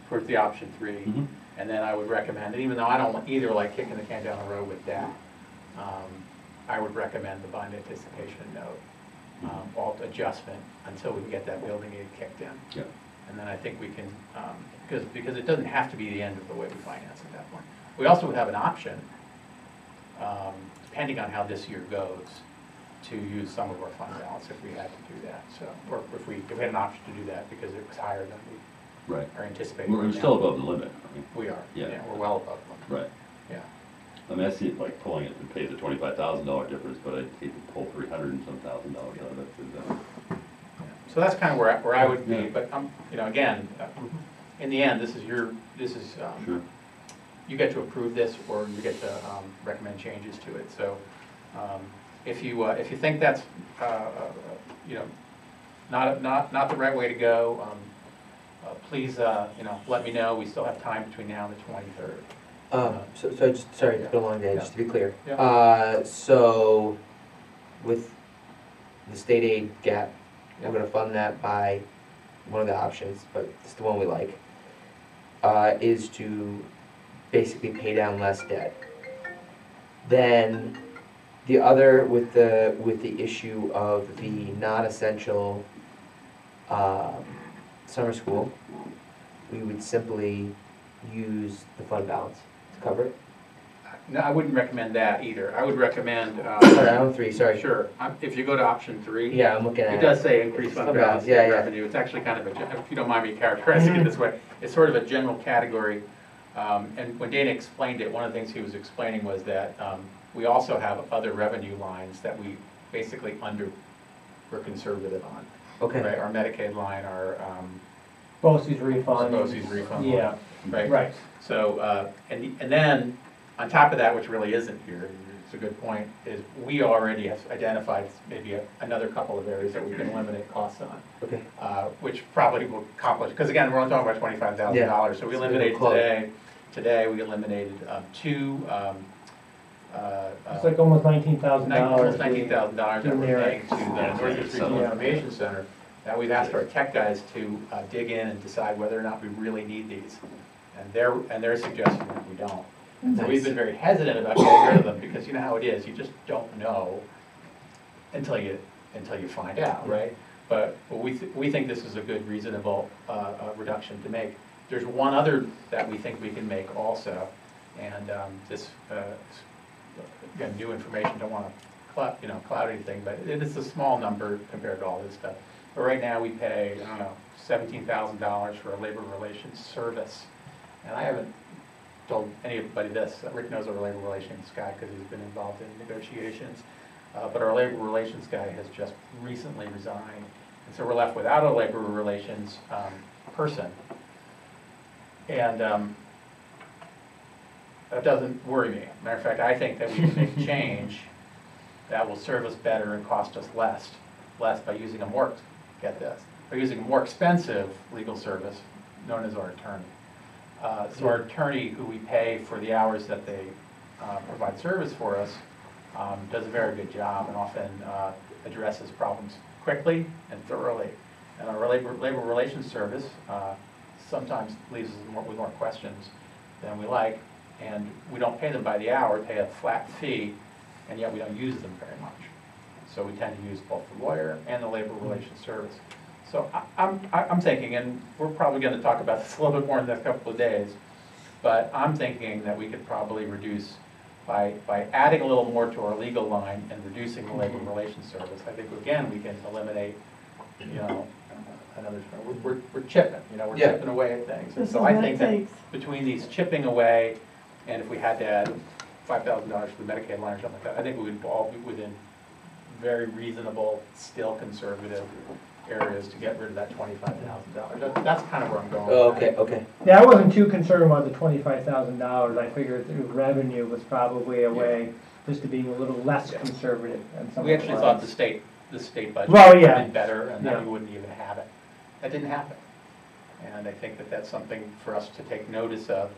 E: for the option 3.
C: Mm-hmm.
E: And then I would recommend, and even though I don't either like kicking the can down the road with that, I would recommend the bond anticipation note, alt adjustment until we can get that building aid kicked in.
C: Yeah.
E: And then I think we can, because it doesn't have to be the end of the way we finance at that point. We also would have an option, depending on how this year goes, to use some of our fund balance if we had to do that. So, or if we had an option to do that because it was higher than we are anticipating.
C: We're
E: right
C: still
E: now.
C: above the limit.
E: We are.
C: Yeah.
E: We're well above them.
C: Right.
E: Yeah.
C: I mean, I see it like pulling it to pay the $25,000 difference, but I'd hate to pull $300 and some thousand dollars out of it.
E: So that's kind of where I would be.
C: Yeah.
E: But again, in the end, this is,
C: Sure.
E: you get to approve this, or you get to recommend changes to it. So if you think that's, you know, not the right way to go, please, you know, let me know. We still have time between now and the 23rd.
F: Sorry, it's been a long day,
E: Yeah.
F: just to be clear.
E: Yeah.
F: So with the state aid gap,
E: Yeah.
F: we're gonna fund that by one of the options, but it's the one we like, is to basically pay down less debt. Then the other, with the issue of the non-essential summer school, we would simply use the fund balance to cover it.
E: No, I wouldn't recommend that either. I would recommend,
F: Sorry, I'm 3, sorry.
E: sure, if you go to option 3.
F: Yeah, I'm looking at
E: It
F: it.
E: does say increase fund balance,
F: yeah, yeah.
E: revenue. It's actually kind of if you don't mind me characterizing it this way, it's sort of a general category. And when Dana explained it, one of the things he was explaining was that we also have other revenue lines that we basically we're conservative on.
F: Okay.
E: Right, our Medicaid line, our
B: BOCES refund.
E: BOCES refund line.
B: Yeah,
E: Right.
B: right.
E: So, and then, on top of that, which really isn't here, it's a good point, is we already have identified maybe another couple of areas that we can eliminate costs on.
F: Okay.
E: Which probably will accomplish, because again, we're only talking about $25,000. So we eliminated today we eliminated 2,
B: It's like almost $19,000.
E: almost $19,000 that
B: in
E: we're
B: there.
E: paying to the Northeast Regional
B: Yeah.
E: Information Center. Now, we've asked our tech guys to dig in and decide whether or not we really need these. And they're suggesting that we don't. And so we've been very hesitant about getting rid of them, because you know how it is, you just don't know until you find out, right? But we think this is a good, reasonable reduction to make. There's one other that we think we can make also, and this, again, new information, don't want to cloud anything, but it is a small number compared to all this stuff. But right now we pay, I don't know, $17,000 for a labor relations service. And I haven't told anybody this. Rick knows our labor relations guy because he's been involved in negotiations. But our labor relations guy has just recently resigned. And so we're left without a labor relations person. And that doesn't worry me. Matter of fact, I think that we can make a change that will serve us better and cost us less by using a more, get this, by using a more expensive legal service known as our attorney. So our attorney, who we pay for the hours that they provide service for us, does a very good job and often addresses problems quickly and thoroughly. And our labor relations service sometimes leaves us with more questions than we like, and we don't pay them by the hour, pay a flat fee, and yet we don't use them very much. So we tend to use both the lawyer and the labor relations service. So I'm thinking, and we're probably going to talk about this a little bit more in the next couple of days, but I'm thinking that we could probably reduce by adding a little more to our legal line and reducing the labor relations service. I think, again, we can eliminate, we're chipping, we're chipping away at things. And so I think that between these chipping away, and if we had to add $5,000 for the Medicaid line or something like that, I think we would all be within very reasonable, still conservative areas to get rid of that $25,000. That's kind of where I'm going.
F: Oh, okay.
B: Yeah, I wasn't too concerned about the $25,000. I figured the revenue was probably a way just to be a little less conservative.
E: We actually thought the state budget
B: Well,
E: would
B: yeah.
E: have been better, and then we wouldn't even have it. That didn't happen. And I think that that's something for us to take notice of,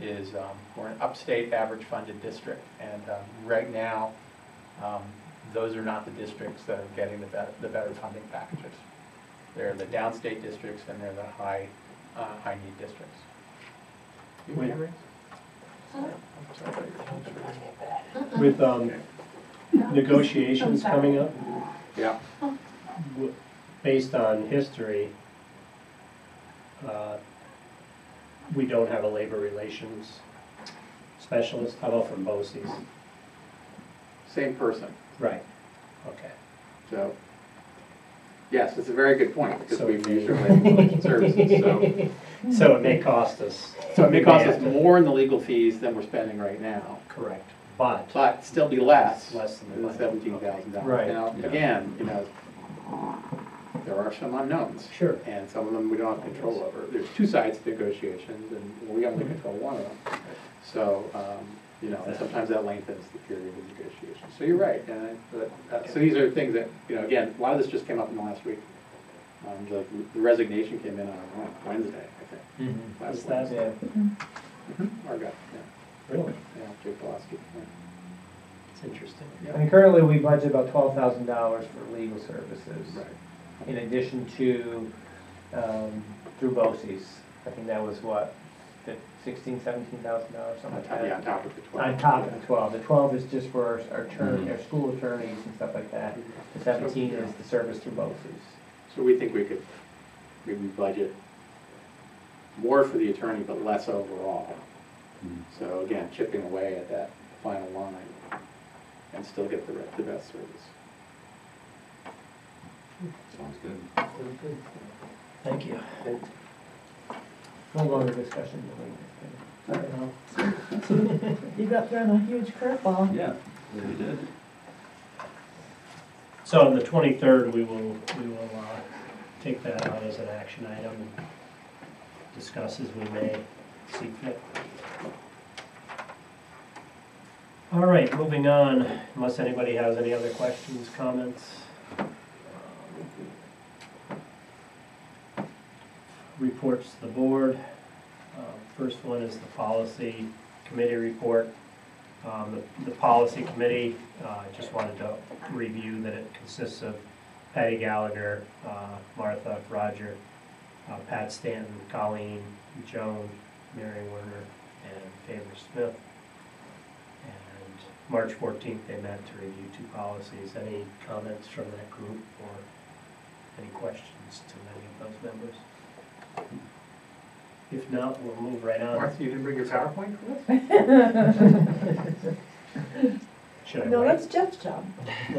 E: is we're an upstate average funded district, and right now, those are not the districts that are getting the better funding packages. They're the downstate districts, and they're the high need districts.
D: With negotiations coming up,
E: Yeah.
D: based on history, we don't have a labor relations specialist. How about from BOCES?
E: Same person.
D: Right, okay.
E: So, yes, it's a very good point, because
D: So
E: we've
D: we-
E: used our labor relations services, so.
D: So it may cost us.
E: So it may cost
D: we
E: us
D: have to-
E: more in the legal fees than we're spending right now,
D: Correct, but
E: but still be less
D: less than
E: than
D: the
E: $17,000.
B: Right.
E: Now,
C: Yeah.
E: again, there are some unknowns.
D: Sure.
E: And some of them we don't have control over. There's two sides to negotiations, and we only control one of them. So, you know, and sometimes that lengthens the period of negotiation. So you're right, so these are things that, you know, again, a lot of this just came up in the last week. The resignation came in on Wednesday, I think.
D: Was
E: Last
D: that-
E: Wednesday.
B: Yeah.
E: Our guy, yeah.
D: Really?
E: Yeah, Jake Pulaski.
D: It's interesting.
B: I mean, currently we budget about $12,000 for legal services.
E: Right.
B: In addition to, through BOCES. I think that was what, $16,000, $17,000, something like that?
E: Yeah, on top of the 12.
B: On top of the 12. The 12 is just for our our school attorneys and stuff like that. The 17 is the service through BOCES.
E: So we think we could maybe budget more for the attorney, but less overall. So again, chipping away at that final line and still get the best service.
C: Sounds good.
D: Thank you.
B: No longer discussion.
G: You got thrown a huge curveball.
C: Yeah, really did.
D: So on the 23rd, we will take that out as an action item and discuss as we may see fit. All right, moving on, unless anybody has any other questions, comments. Reports to the board. First one is the policy committee report. The policy committee, just wanted to review that it consists of Patty Gallagher, Martha, Roger, Pat Stanton, Colleen, Joan, Mary Werner, and Favor Smith. And March 14th, they met to review 2 policies. Any comments from that group or any questions to any of those members? If not, we'll move right on.
E: Martha, you didn't bring your PowerPoint for us?
D: Should I
G: No,
D: wait?
G: that's Jeff's job.
C: See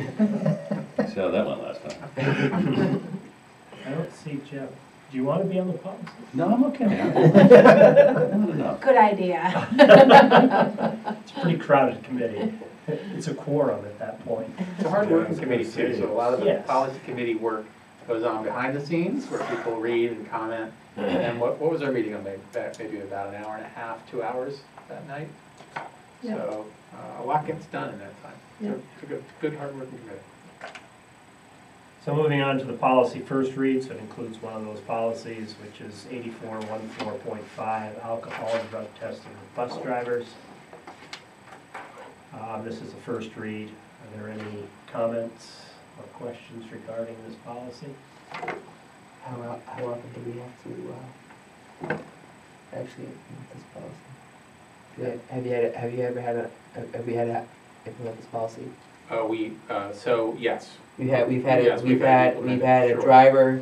C: how that went last time.
D: I don't see Jeff. Do you want to be on the policy?
C: No, I'm okay. Not enough.
H: Good idea.
D: It's a pretty crowded committee. It's a quorum at that point.
E: It's a hard working committee too, so a lot of the
D: Yes.
E: policy committee work goes on behind the scenes where people read and comment. And then what was our meeting on, maybe about an hour and a half, 2 hours that night?
G: Yeah.
E: So a lot gets done in that time.
G: Yeah.
E: It's a good hard working committee.
D: So moving on to the policy first read, so it includes one of those policies, which is 8414.5, alcohol and drug testing of bus drivers. This is the first read. Are there any comments or questions regarding this policy?
F: How often do we have to actually implement this policy? Have you ever had to implement this policy?
E: So yes,
F: We've had
E: Yes, we've had to implement it,
F: a
E: sure.
F: driver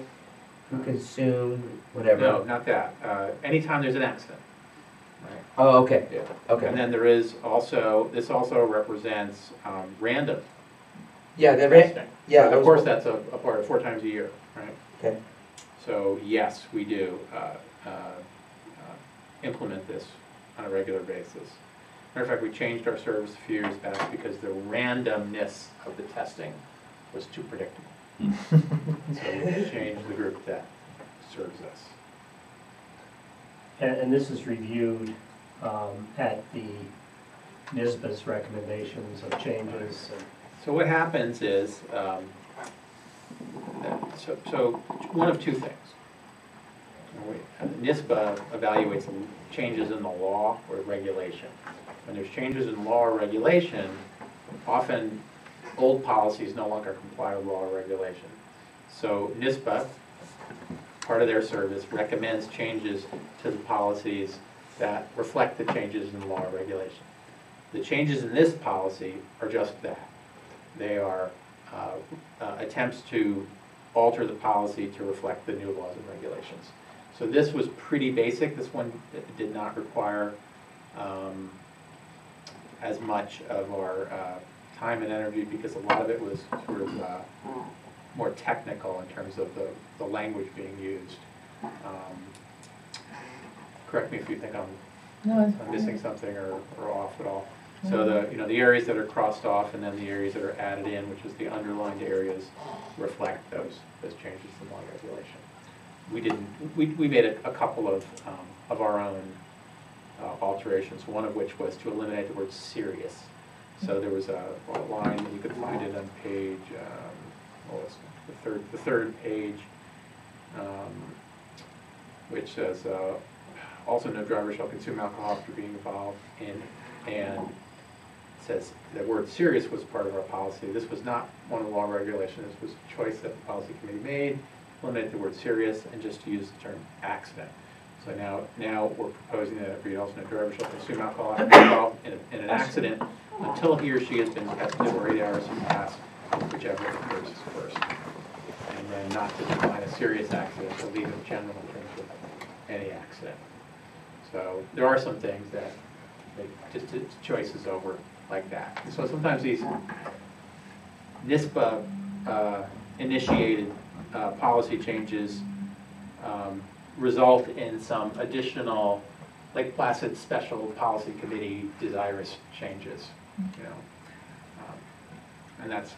F: who consumed whatever.
E: no, not that. Anytime there's an accident, right?
F: Oh, okay,
E: Yeah.
F: okay.
E: And then there is also, this also represents random
F: Yeah,
E: testing.
F: yeah,
E: So
F: I
E: of course,
F: was-
E: that's a part of 4 times a year, right?
F: Okay.
E: So yes, we do implement this on a regular basis. Matter of fact, we changed our service a few years back because the randomness of the testing was too predictable. So we changed the group that serves us.
D: And this is reviewed at the NISBA's recommendations of changes.
E: So what happens is, so one of 2 things. NISBA evaluates changes in the law or regulation. When there's changes in law or regulation, often old policies no longer comply with law or regulation. So NISBA, part of their service, recommends changes to the policies that reflect the changes in law or regulation. The changes in this policy are just that. They are attempts to alter the policy to reflect the new laws and regulations. So this was pretty basic. This one did not require as much of our time and energy because a lot of it was sort of more technical in terms of the language being used. Correct me if you think
G: No, it's
E: I'm missing something or off at all. So the areas that are crossed off and then the areas that are added in, which is the underlined areas, reflect those changes in law regulation. We made a couple of our own alterations, one of which was to eliminate the word serious. So there was a line, you could find it on page, the third page, which says, also no driver shall consume alcohol after being involved in, and says the word serious was part of our policy. This was not one of the law regulations. This was a choice that the policy committee made, eliminate the word serious and just use the term accident. So now we're proposing that it read also no driver shall consume alcohol after being involved in an accident until he or she has been tested or 8 hours have passed, whichever occurs first. And then not to define a serious accident, to leave it general in terms of any accident. So there are some things that just choices over like that. And so sometimes these NISPA initiated policy changes result in some additional Lake Placid Special Policy Committee desirous changes, and that's,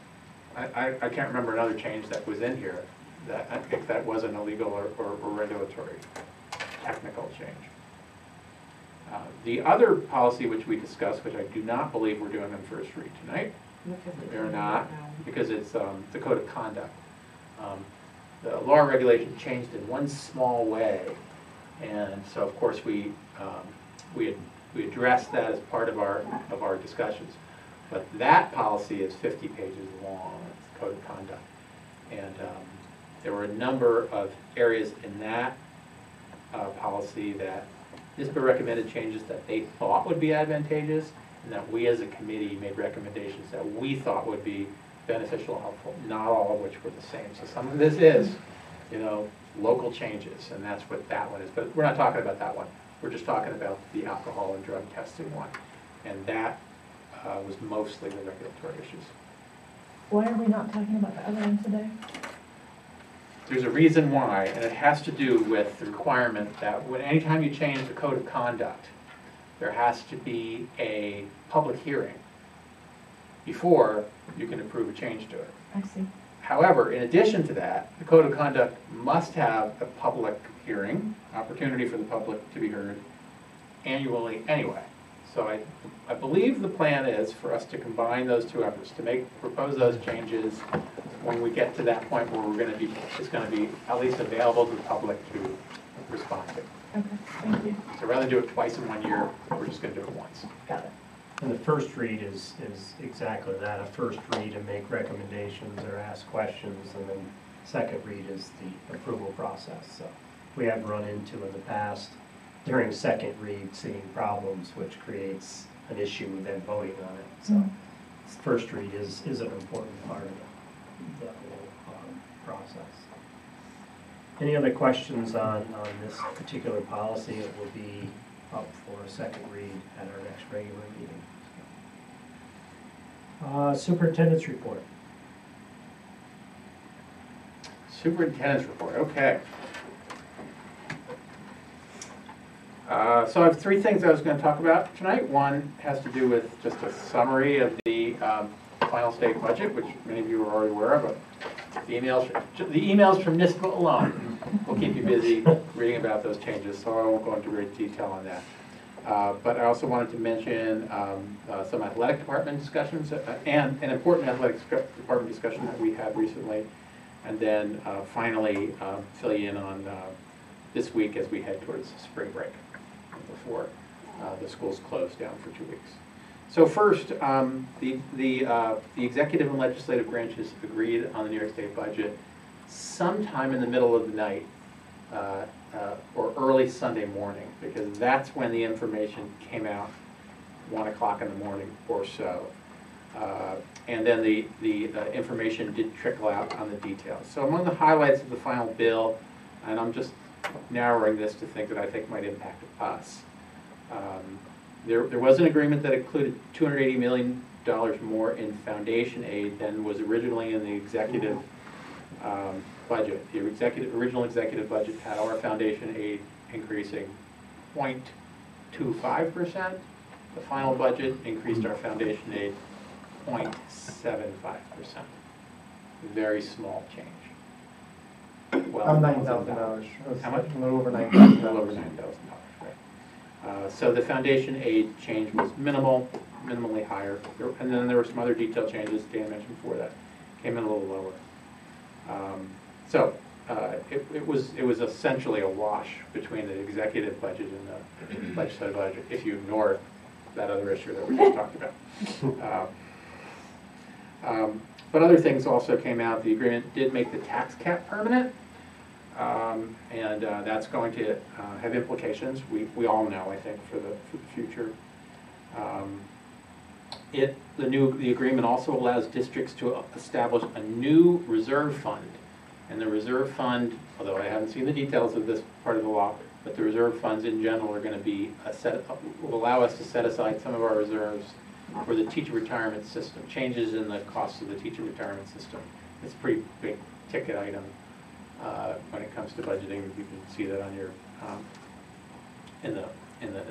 E: I can't remember another change that was in here that I think that wasn't a legal or regulatory technical change. The other policy which we discussed, which I do not believe we're doing on first read tonight, we're not, because it's the code of conduct. The law and regulation changed in one small way, and so of course we addressed that as part of our discussions. But that policy is 50 pages long. It's the code of conduct, and there were a number of areas in that policy that NISPA recommended changes that they thought would be advantageous, and that we as a committee made recommendations that we thought would be beneficial and helpful, not all of which were the same. So some of this is, local changes, and that's what that one is. But we're not talking about that one. We're just talking about the alcohol and drug testing one. And that was mostly the regulatory issues.
G: Why are we not talking about the other one today?
E: There's a reason why, and it has to do with the requirement that anytime you change the code of conduct, there has to be a public hearing before you can approve a change to it.
G: I see.
E: However, in addition to that, the code of conduct must have a public hearing, opportunity for the public to be heard annually anyway. So I believe the plan is for us to combine those two efforts, to propose those changes when we get to that point where it's going to be at least available to the public to respond to.
G: Okay, thank you.
E: So rather than do it twice in 1 year, we're just going to do it once.
G: Got it.
D: And the first read is exactly that, a first read to make recommendations or ask questions, and then second read is the approval process. So we have run into in the past, during second read, seeing problems, which creates an issue with then voting on it. So first read is an important part of the whole process. Any other questions on this particular policy? It will be up for a second read at our next regular meeting. Superintendent's report.
E: Superintendent's report, okay. So I have 3 things I was going to talk about tonight. One has to do with just a summary of the final state budget, which many of you are already aware of. But the emails from NISPA alone will keep you busy reading about those changes, so I won't go into great detail on that. But I also wanted to mention some athletic department discussions and an important athletic department discussion that we had recently. And then finally fill you in on this week as we head towards spring break before the schools close down for 2 weeks. So first, the executive and legislative branches agreed on the New York State budget sometime in the middle of the night or early Sunday morning, because that's when the information came out, 1 o'clock in the morning or so. And then the information did trickle out on the details. So among the highlights of the final bill, and I'm just narrowing this to things that I think might impact us. There was an agreement that included $280 million more in foundation aid than was originally in the executive budget. The original executive budget had our foundation aid increasing 0.25%, The final budget increased our foundation aid 0.75%. Very small change. Well,
B: Of $9,000.
E: How much?
B: A little over
E: A
B: $9,000.
E: little over $9,000, right. So the foundation aid change was minimally higher. And then there were some other detail changes Dan mentioned before that came in a little lower. It was essentially a wash between the executive budget and the legislative budget, if you ignore that other issue that we just talked about. But other things also came out. The agreement did make the tax cap permanent, and that's going to have implications. We all know, I think, for the future. The agreement also allows districts to establish a new reserve fund. And the reserve fund, although I haven't seen the details of this part of the law, but the reserve funds in general are going to be will allow us to set aside some of our reserves for the teacher retirement system, changes in the cost of the teacher retirement system. It's a pretty big ticket item when it comes to budgeting. You can see that on your in the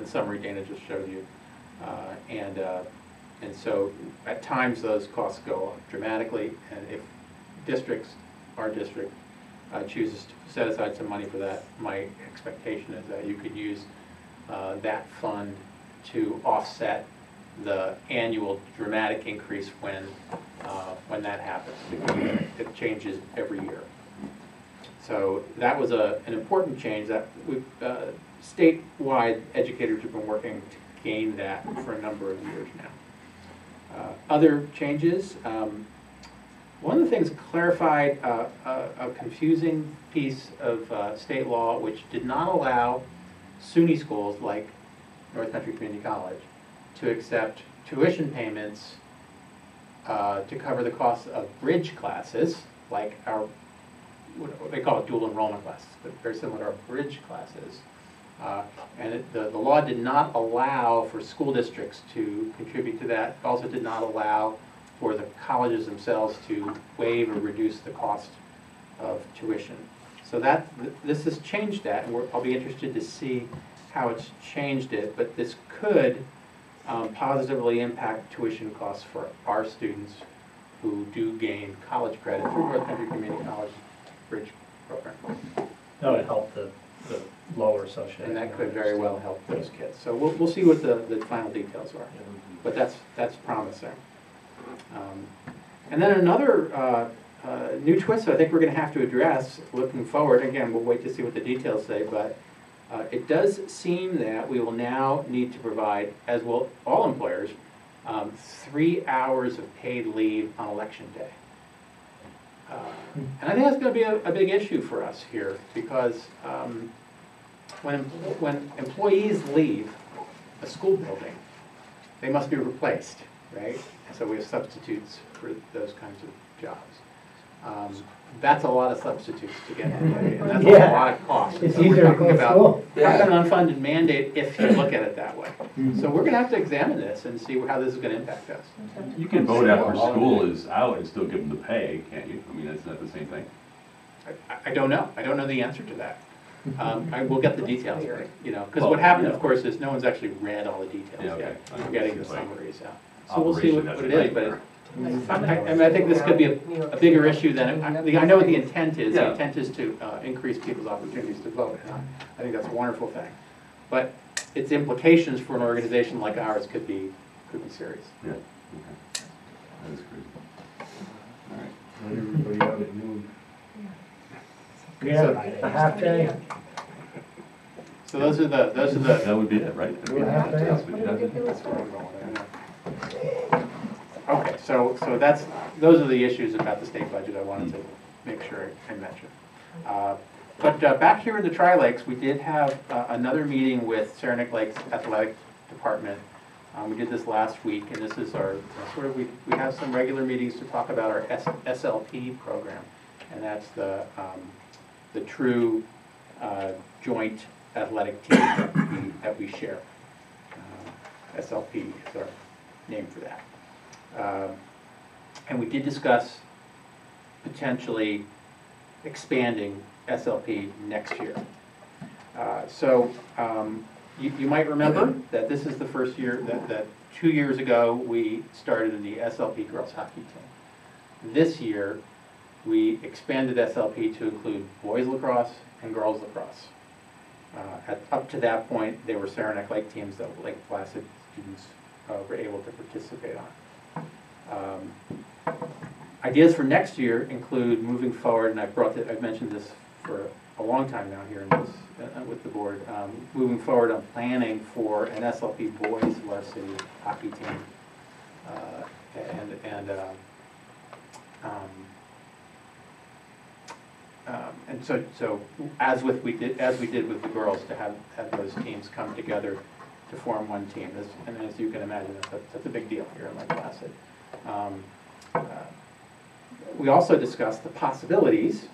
E: summary Dana just showed you, and so at times those costs go up dramatically, and if our district chooses to set aside some money for that, my expectation is that you could use that fund to offset the annual dramatic increase when that happens, because it changes every year. So that was an important change that statewide educators have been working to gain that for a number of years now. Other changes, one of the things clarified a confusing piece of state law which did not allow SUNY schools like North Country Community College to accept tuition payments to cover the cost of bridge classes, like what they call it dual enrollment classes, but very similar to our bridge classes. And the law did not allow for school districts to contribute to that. It also did not allow for the colleges themselves to waive or reduce the cost of tuition. So this has changed that, and I'll be interested to see how it's changed it, but this could positively impact tuition costs for our students who do gain college credit through North Country Community College Bridge Program.
D: That would help the lower socioeconomic.
E: And that could very well help those kids. So we'll see what the final details are, but that's promising. And then another new twist that I think we're going to have to address looking forward, again, we'll wait to see what the details say, but it does seem that we will now need to provide, as will all employers, 3 hours of paid leave on election day. And I think that's going to be a big issue for us here, because when employees leave a school building, they must be replaced, right? And so we have substitutes for those kinds of jobs. That's a lot of substitutes to get, right? And that's a lot of cost.
B: It's
E: so
B: easier
E: we're
B: to
E: talking
B: go
E: about
B: school.
E: kind of an unfunded mandate if you look at it that way. So we're going to have to examine this and see how this is going to impact us.
C: You can vote after school is out and still give them the pay, can't you? I mean, that's not the same thing.
E: I don't know. I don't know the answer to that. I will get the details, because what happened, of course, is no one's actually read all the details yet. We're getting the summaries out. So we'll see what it is, but I think this could be a bigger issue than, I know what the intent is. The intent is to increase people's opportunities to vote. And I think that's a wonderful thing. But its implications for an organization like ours could be serious.
C: Yeah, okay. That is crazy. All right.
H: Everybody out at noon.
B: Yeah, a half day.
E: So those are the
C: That would be it, right?
B: Do a half day.
C: That's what you have to do.
E: Okay, so those are the issues about the state budget I wanted to make sure I mention. But back here in the Tri-Lakes, we did have another meeting with Saranac Lake's athletic department. We did this last week, and this is our we have some regular meetings to talk about our SLP program, and that's the true joint athletic team that we share. SLP is our name for that. And we did discuss potentially expanding SLP next year. So You might remember that this is the first year, that 2 years ago, we started the SLP girls hockey team. This year, we expanded SLP to include boys lacrosse and girls lacrosse. Up to that point, they were Saranac Lake teams that Lake Placid students were able to participate on. Ideas for next year include moving forward, and I've mentioned this for a long time now here in this, with the board, moving forward on planning for an SLP boys varsity hockey team. And so as we did with the girls, to have those teams come together to form one team. And as you can imagine, that's a big deal here in Lake Placid. We also discussed the possibilities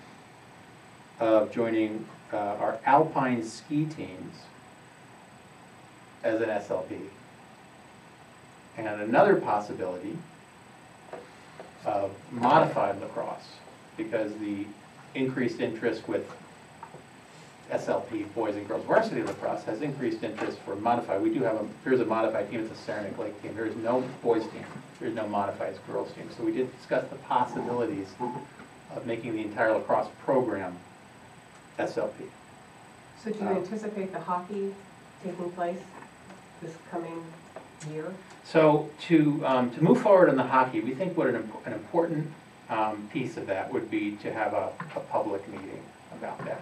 E: of joining our alpine ski teams as an SLP. And another possibility of modified lacrosse, because the increased interest with SLP, boys and girls varsity lacrosse, has increased interest for modified. There's a modified team, it's a Saranac Lake team. There is no boys team, there's no modified girls team. So we did discuss the possibilities of making the entire lacrosse program SLP.
A: So do you anticipate the hockey taking place this coming year?
E: So to move forward on the hockey, we think what an important piece of that would be to have a public meeting about that.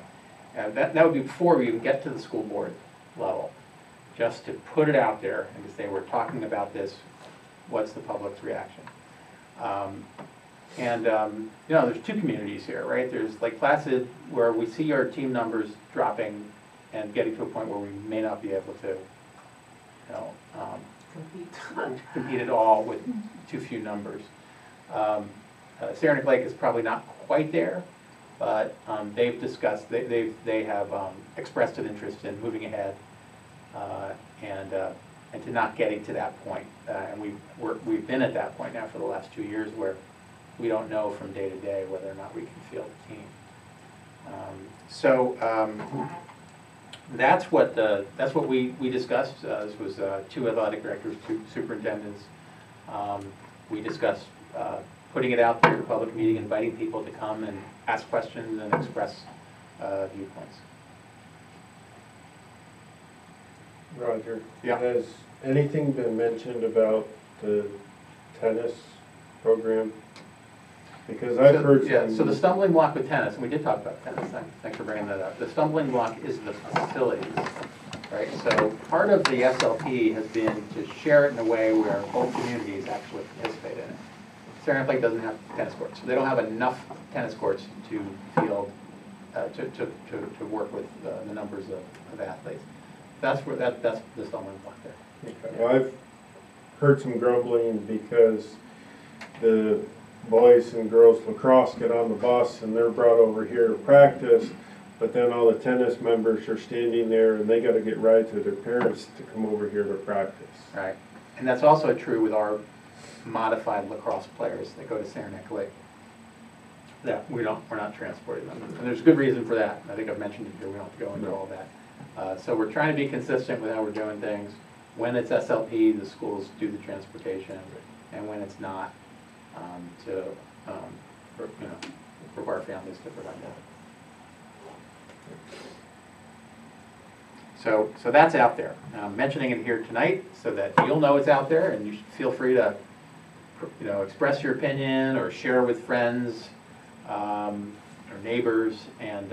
E: That would be before we even get to the school board level, just to put it out there and to say we're talking about this, what's the public's reaction? There's two communities here, right? There's Lake Placid, where we see our team numbers dropping and getting to a point where we may not be able to compete at all with too few numbers. Saranac Lake is probably not quite there, but they've discussed, they have expressed an interest in moving ahead and to not getting to that point. And we've been at that point now for the last 2 years, where we don't know from day to day whether or not we can field a team. That's what we discussed. This was 2 athletic directors, 2 superintendents. We discussed putting it out there at a public meeting, inviting people to come and ask questions and express viewpoints.
H: Roger.
E: Yeah.
H: Has anything been mentioned about the tennis program? Because I've heard some...
E: So the stumbling block with tennis, and we did talk about tennis, thanks for bringing that up. The stumbling block is the facilities, right? So part of the SLP has been to share it in a way where both communities actually participate in it. Saranac Lake doesn't have tennis courts, so they don't have enough tennis courts to field, to work with the numbers of athletes. That's the stumbling block there.
H: Okay. Well, I've heard some grumbling because the boys and girls lacrosse get on the bus and they're brought over here to practice, but then all the tennis members are standing there and they got to get rides with their parents to come over here to practice.
E: Right, and that's also true with our modified lacrosse players that go to Saranac Lake. That we're not transporting them, and there's good reason for that. I think I've mentioned it here. We don't have to go into all that. So we're trying to be consistent with how we're doing things. When it's SLP, the schools do the transportation, and when it's not, require families to provide that. So that's out there. I'm mentioning it here tonight so that you'll know it's out there, and you should feel free to express your opinion or share with friends or neighbors. And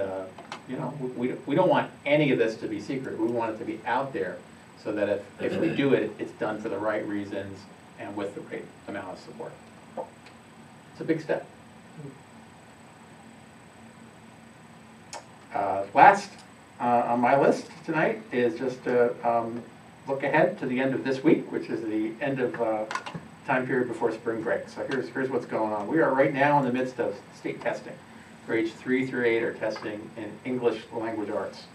E: we don't want any of this to be secret. We want it to be out there so that if we do it, it's done for the right reasons and with the right amount of support. It's a big step. Last on my list tonight is just to look ahead to the end of this week, which is the end of time period before spring break. So here's what's going on. We are right now in the midst of state testing. Grades 3 through 8 are testing in English language arts.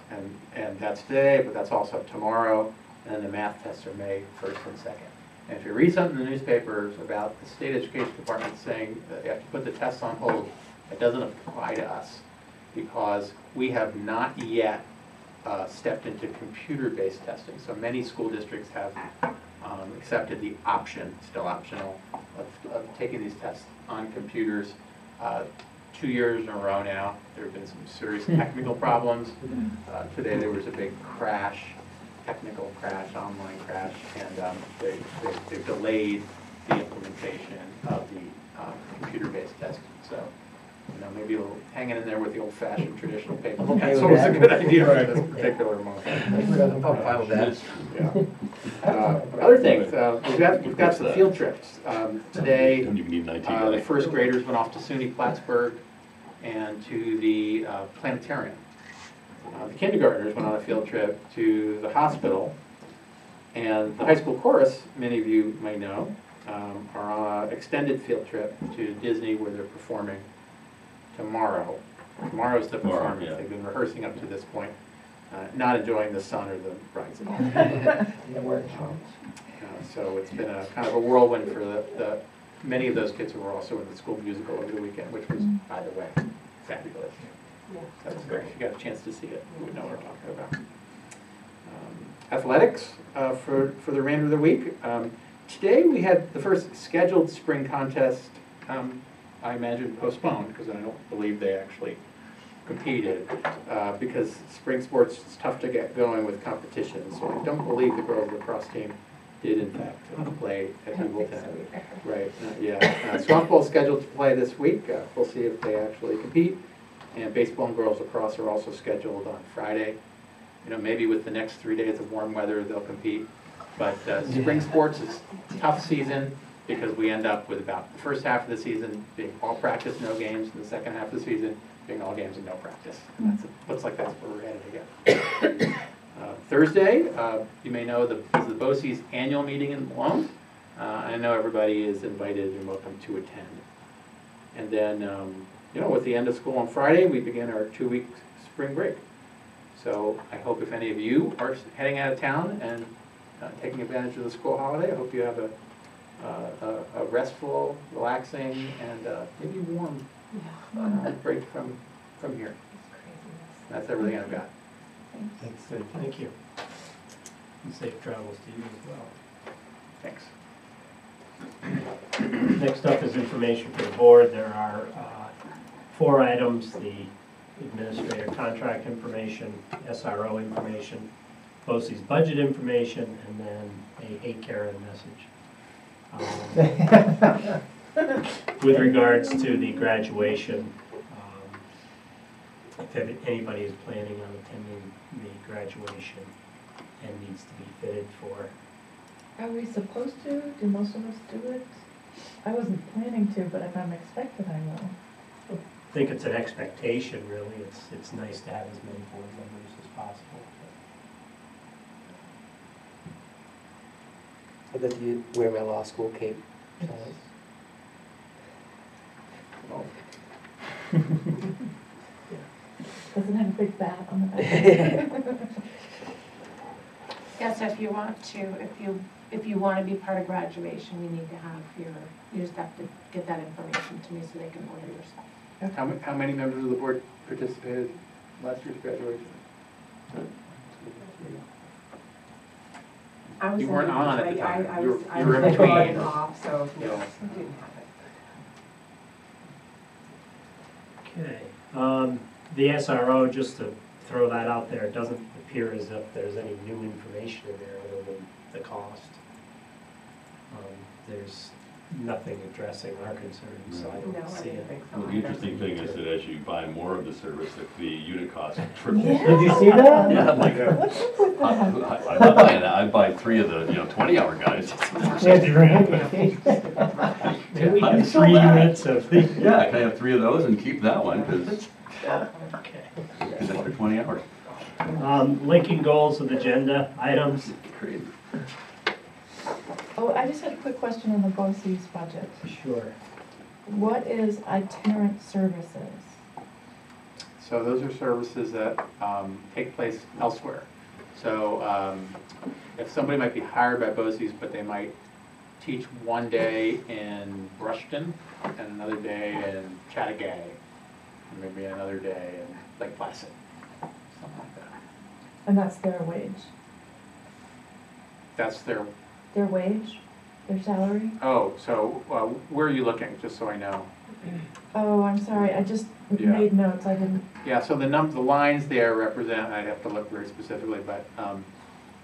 E: And that's today, but that's also tomorrow. And then the math tests are May 1st and 2nd. And if you read something in the newspapers about the state education department saying that you have to put the tests on hold, it doesn't apply to us because we have not yet stepped into computer-based testing. So many school districts have accepted the option, still optional, of taking these tests on computers. 2 years in a row now. There have been some serious technical problems. Today there was a big crash, technical crash, online crash, and they've delayed the implementation of the computer-based testing. So, maybe a little hanging in there with the old-fashioned traditional paper.
F: Okay
E: That's
F: with
E: always a
F: that.
E: good idea for this particular moment.
F: I'm fine with that.
E: Yeah. Other things, we've got some field trips. Today,
C: Don't even need an IT
E: the
C: guy.
E: first graders went off to SUNY Plattsburgh and to the planetarium. The kindergartners went on a field trip to the hospital. And the high school chorus, many of you may know, are on an extended field trip to Disney where they're performing tomorrow. Tomorrow's the
C: Tomorrow,
E: performance.
C: yeah.
E: They've been rehearsing up to this point, not enjoying the sun or the rise at all. So it's been a kind of a whirlwind for the many of those kids who were also in the school musical over the weekend, which was, by the way, fabulous. That was great. If you got a chance to see it, you would know what we're talking about. Athletics for the remainder of the week. Today we had the first scheduled spring contest, I imagine postponed, because I don't believe they actually competed, because spring sports is tough to get going with competition. So I don't believe the girls lacrosse team did in fact play at Eagleton. Right, yeah. Softball's scheduled to play this week. We'll see if they actually compete. And baseball and girls lacrosse are also scheduled on Friday. Maybe with the next 3 days of warm weather, they'll compete. But spring sports is a tough season because we end up with about the first half of the season being all practice, no games, and the second half of the season being all games and no practice. And looks like that's where we're headed again. Thursday, you may know, is the BOCES annual meeting in Malone. I know everybody is invited and welcome to attend. And then, with the end of school on Friday, we begin our 2-week spring break. So I hope if any of you are heading out of town and taking advantage of the school holiday, I hope you have a restful, relaxing, and maybe warm break from here. That's everything I've got.
G: Thanks.
D: Good, thank you. And safe travels to you as well.
E: Thanks.
D: Next up is information for the board. There are 4 items: the administrator contract information, SRO information, BOCES budget information, and then a Karen message. With regards to the graduation, if anybody is planning on attending the graduation and needs to be fitted for.
G: Are we supposed to? Do most of us do it? I wasn't planning to, but if I'm expected, I will.
D: I think it's an expectation, really. It's nice to have as many board members as possible.
F: I bet you wear my law school cape.
G: Does it have a big bat on the back?
I: Yes, if you want to, if you want to be part of graduation, you need to have you just have to get that information to me so they can order your stuff.
E: How many members of the board participated in last year's graduation?
A: I was
E: You
A: in
E: weren't
A: the-
E: on at the
A: I-
E: time.
A: I
E: You
A: was-
E: were-
A: I
E: you were
A: was
E: in between.
A: off, so no,
E: Yeah.
A: I didn't have it.
D: Okay. The SRO, just to throw that out there, it doesn't appear as if there's any new information in there other than the cost. There's nothing addressing our concerns, so I
A: No,
D: don't
A: I
D: see
A: didn't
D: it.
A: think so.
C: Well, the interesting thing is that as you buy more of the service, that the unit cost triples.
G: Yeah.
B: Did you see that?
C: Yeah, I'm like,
G: What's up with
C: I'm
G: that?
C: not buying that. I buy 3 of the 20-hour guys.
B: That's right.
D: Can we
C: How do
D: have
C: you sell
D: 3
C: that?
D: units of the?
C: Yeah, can I have 3 of those and keep that one, because
D: Okay.
C: it's after 20 hours.
D: Linking goals with agenda items.
C: Great.
G: Oh, I just had a quick question on the BOCES budget.
D: Sure.
G: What is itinerant services?
E: So those are services that take place elsewhere. So if somebody might be hired by BOCES, but they might teach one day in Rushton and another day in Chattagay, and maybe another day in Lake Placid, something like that.
G: And that's their wage?
E: That's their,
G: Their wage? Their salary?
E: oh, so where are you looking, just so I know?
G: Oh, I'm sorry, I just
E: Yeah.
G: made notes, I didn't,
E: Yeah, so the lines there represent, I'd have to look very specifically, but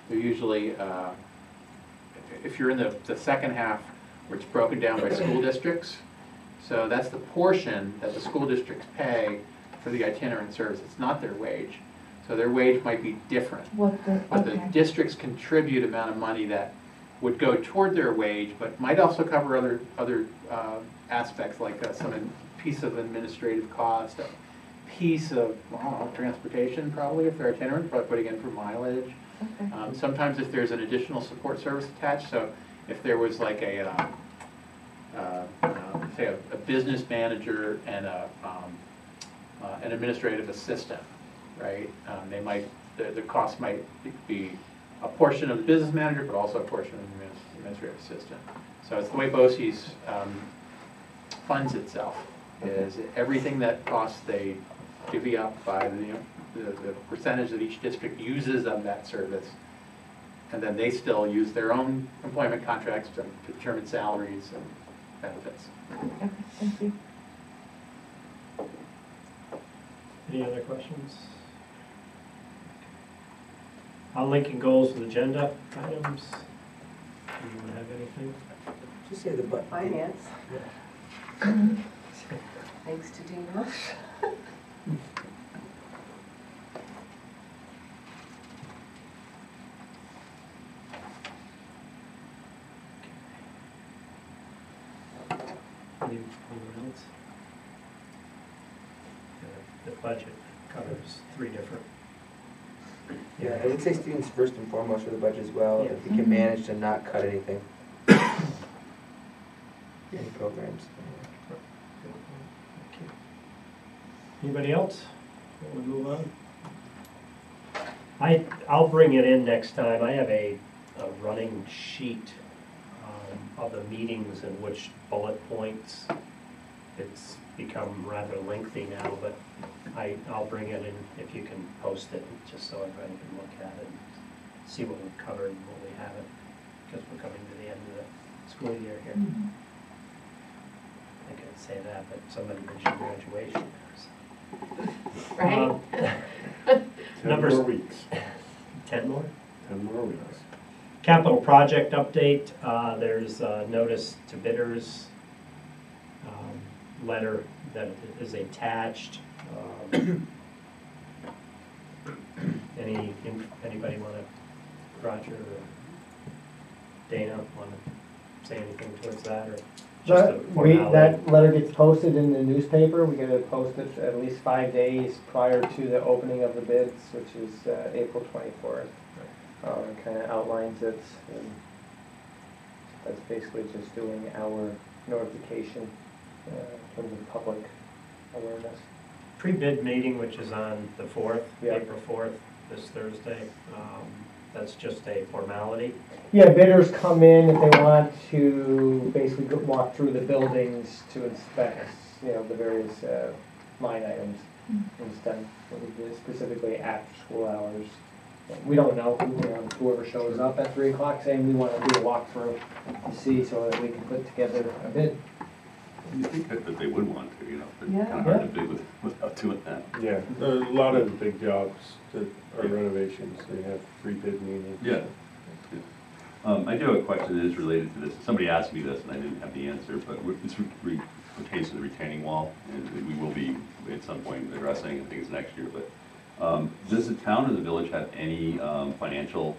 E: they're usually, if you're in the second half, where it's broken down by school districts, so that's the portion that the school districts pay for the itinerant service. It's not their wage. So their wage might be different. But the
G: okay,
E: districts contribute amount of money that would go toward their wage, but might also cover other aspects, like piece of administrative cost, a piece of, I don't know, transportation probably, if they're itinerant, probably putting in for mileage.
G: okay.
E: Sometimes if there's an additional support service attached, so if there was like say a business manager and an administrative assistant, right? The cost might be a portion of the business manager, but also a portion of the administrative assistant. So it's the way BOCES funds itself, is everything that costs they divvy up by the percentage that each district uses of that service. And then they still use their own employment contracts to determine salaries and benefits.
G: Okay, thank you.
D: Any other questions? On Lincoln goals and agenda items, anyone have anything?
F: Just say the button.
A: Finance. Thanks to Dina.
D: Anyone else? The budget covers 3 different.
F: Yeah, I would say students first and foremost for the budget as well,
D: Yeah.
F: if we can manage to not cut anything. Any programs.
D: Okay. Anybody else? We'll move on. I'll bring it in next time. I have a running sheet of the meetings in which bullet points. It's become rather lengthy now, but I'll bring it in if you can post it, just so everybody can look at it and see what we've covered and what we haven't, because we're coming to the end of the school year here. I could say that, but somebody mentioned graduation.
I: Right?
H: 10
D: Numbers-
H: more weeks.
D: 10 more?
H: 10 more weeks.
D: Capital project update, there's a notice to bidders, letter that is attached. Anybody want to, Roger or Dana, want to say anything towards that, or just a formality?
B: That letter gets posted in the newspaper. We gotta post it at least 5 days prior to the opening of the bids, which is April 24th. Kind of outlines it, and that's basically just doing our notification in terms of public awareness.
D: Pre-bid meeting, which is on the 4th,
B: Yeah.
D: April 4th, this Thursday. That's just a formality.
B: Yeah, bidders come in if they want to basically walk through the buildings to inspect, the various line items and stuff. What we did specifically after school hours. We don't know whoever shows up at 3 o'clock saying we want to do a walkthrough to see so that we can put together a bid.
C: You think that they would want to, but
G: Yeah.
C: kind of hard to bid without doing that.
H: Yeah, a lot of the big jobs that are renovations, they have pre-bid meetings.
C: Yeah. I do have a question that is related to this. Somebody asked me this and I didn't have the answer, but this pertains to the retaining wall, and we will be at some point addressing, I think it's next year, but does the town or the village have any financial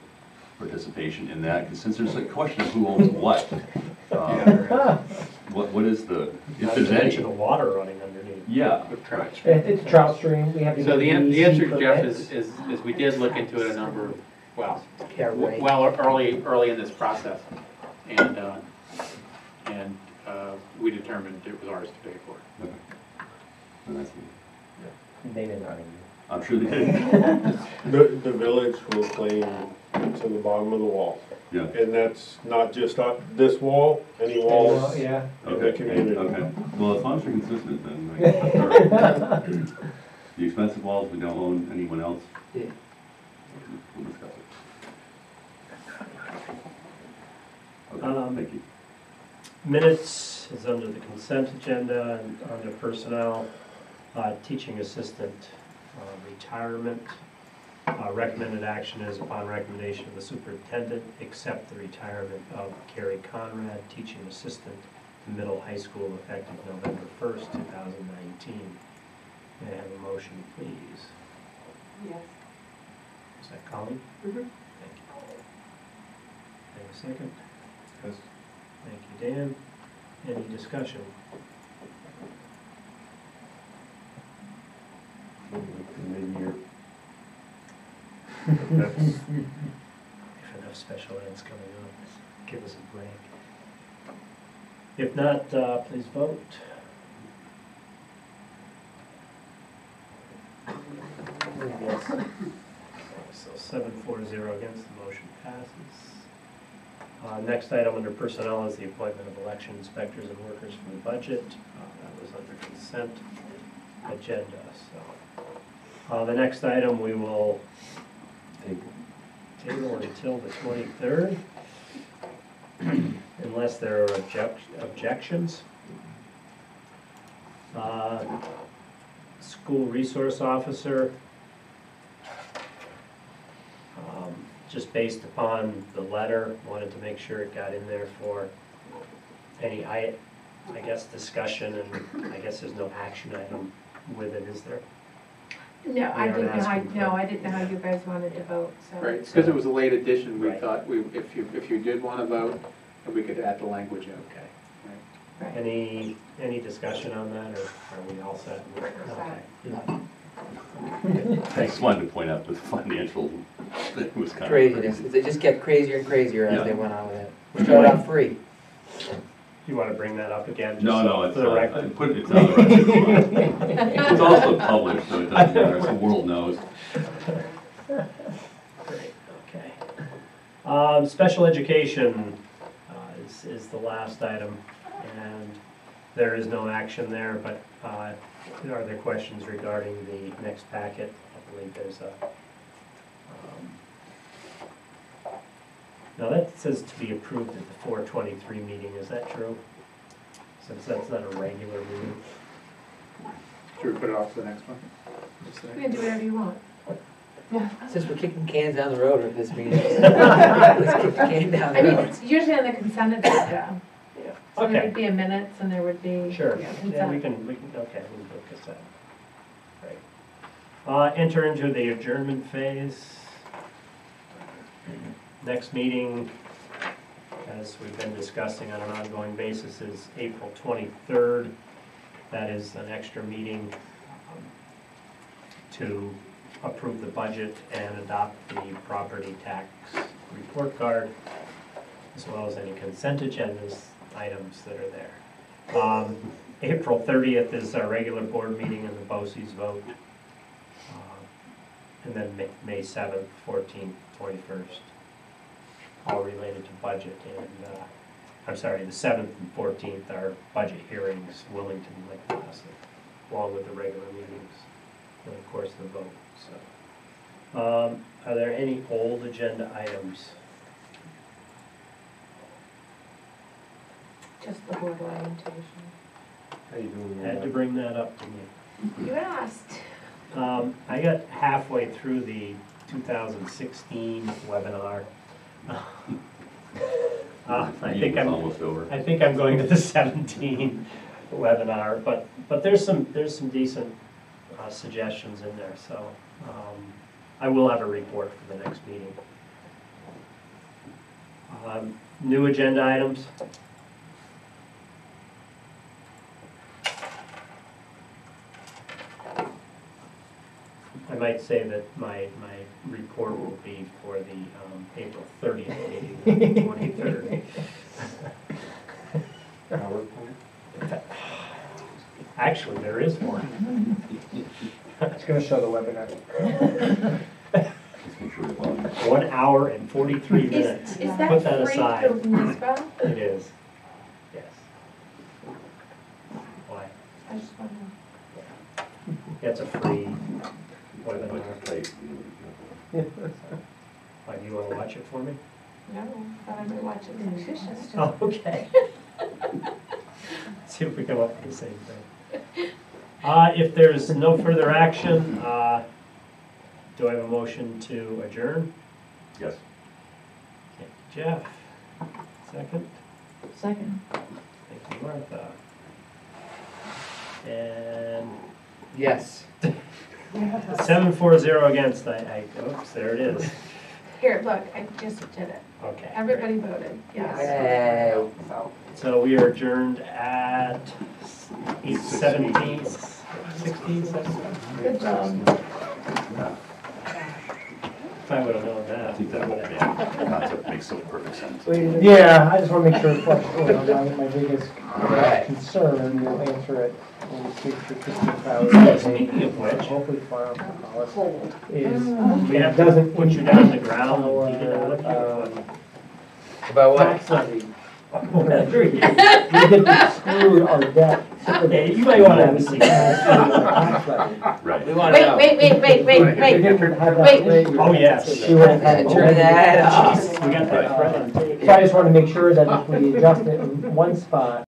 C: participation in that? Because since there's a question of who owns what, what is the, if
D: Not
C: there's
D: to mention
C: any?
D: the water running underneath.
C: Yeah.
B: It's trout stream. We have to
E: So
B: get
E: the
B: DEC
E: answer, Jeff,
B: permits.
E: is we did look into it a number of,
F: Yeah, right.
E: early in this process. And we determined it was ours to pay for.
C: Okay. And that's-
B: They did not.
C: I'm sure they did.
H: The village will claim to the bottom of the wall.
C: Yeah.
H: And that's not just on this wall, any walls
B: Yeah.
H: in the community.
C: Okay, well, as long as you're consistent, then I guess that's all right. The expensive walls, we don't own anyone else?
F: Yeah.
C: we'll discuss it. Okay,
D: Um,
C: thank you.
D: Minutes is under the consent agenda and under personnel, teaching assistant retirement. Recommended action is upon recommendation of the superintendent, accept the retirement of Carrie Conrad, teaching assistant, middle high school, effective November 1st, 2019. May I have a motion, please?
A: Yes.
D: Is that Colleen?
A: Mhm.
D: Thank you. Have a second?
H: Yes.
D: Thank you, Dan. Any discussion?
C: Maybe you're.
D: If enough special ed's coming up, give us a break. If not, please vote.
F: Yes.
D: So 7-4-0 against, the motion passes. Next item under personnel is the appointment of election inspectors and workers for the budget. That was under consent agenda, so. The next item we will table until the 23rd, unless there are objections. School resource officer, just based upon the letter, wanted to make sure it got in there for any, I guess, discussion, and I guess there's no action item with it, is there?
I: No, I
D: We aren't
I: didn't know how,
D: asking for-
I: no, I didn't know how you guys wanted to vote, so.
E: Right, it's because it was a late addition, we
D: Right.
E: thought, if you did want to vote, we could add the language in.
D: Okay.
I: Right.
D: Any discussion on that, or are we all set? Okay.
C: I just wanted to point out the financial thing was kind of
F: Craziness.
C: crazy.
F: They just get crazier and crazier as
C: Yeah.
F: they went on with it. We started out free.
D: You want to bring that up again? just
C: No, it's
D: for the
C: not,
D: record?
C: it's on the record. It's also published, so it doesn't matter, so the world knows.
D: Great, okay. Special education is the last item, and there is no action there, but are there questions regarding the next packet? I believe there's a, now that says to be approved at the 4/23 meeting, is that true? Since that's not a regular meeting?
E: Should we put it off to the next one?
I: You can do whatever you want. Yeah.
F: Since we're kicking cans down the road with this meeting, let's kick the can down
I: I
F: the
I: mean,
F: road.
I: it's usually on the consent agenda.
D: Yeah.
I: So there
D: Okay.
I: would be a minutes and there would be.
D: Sure,
I: yeah,
D: yeah, we
I: consent.
D: can, okay, we can focus that. Right. Enter into the adjournment phase. Next meeting, as we've been discussing on an ongoing basis, is April 23rd. That is an extra meeting to approve the budget and adopt the property tax report card, as well as any consent agendas items that are there. April 30th is our regular board meeting and the BOCES vote. And then May 7th, 14th, 21st, all related to budget. And, I'm sorry, the 7th and 14th are budget hearings, Willington, Lake Placid, along with the regular meetings, and of course the vote, so. Are there any old agenda items?
I: Just the board orientation.
C: How you doing?
D: I had to bring that up to me.
I: You asked.
D: I got halfway through the 2016 webinar. I think I'm
C: almost over.
D: I think I'm going to the 17 webinar, but there's some decent suggestions in there, so I will have a report for the next meeting. New agenda items. I might say that my report will be for the April 30th meeting, not the 23rd. Actually, there is one.
B: It's gonna show the webinar.
C: Just make sure the volume.
D: 1 hour and 43 minutes.
I: Is
D: Put
I: that
D: that
I: free
D: aside.
I: for NISBA?
D: It is. Yes. Why?
I: I just wonder.
D: Yeah, it's a free
C: But tight,
D: Why, do you wanna watch it for me?
I: No, but I've been watching Suspicious too.
D: Oh, okay. See if we come up with the same thing. If there's no further action, do I have a motion to adjourn?
C: yes.
D: Thank you, Jeff. Second?
G: Second.
D: Thank you, Martha. And
F: Yes.
D: 7-4-0 against, oops, there it is.
I: Here, look, I just did it.
D: Okay.
I: Everybody voted, yes.
F: Yay.
D: So we are adjourned at 8:17, 16, 17.
G: Good job.
D: If I would have known
C: I
D: that.
C: think that whole concept makes so perfect sense.
B: Yeah, I just wanna make sure it's flexible. My biggest
F: Right.
B: concern, we'll answer it when we speak to Christine Fowler.
D: Speaking of which,
B: Hopefully tomorrow, is,
D: we have
B: it doesn't
D: to put you down on the ground and beat it out of
B: our,
D: you.
F: About what?
B: tax levy.
D: Oh, very good.
B: We get to exclude our debt.
D: Hey, you might wanna have a seat.
B: Tax levy.
C: Right.
F: We want to know.
I: Wait,
B: We didn't have that
I: Wait.
B: rate.
D: Oh, yes.
B: We would have had
F: Had to turn that off.
D: We got that thread on tape.
B: So I just wanted to make sure that if we adjust it in one spot,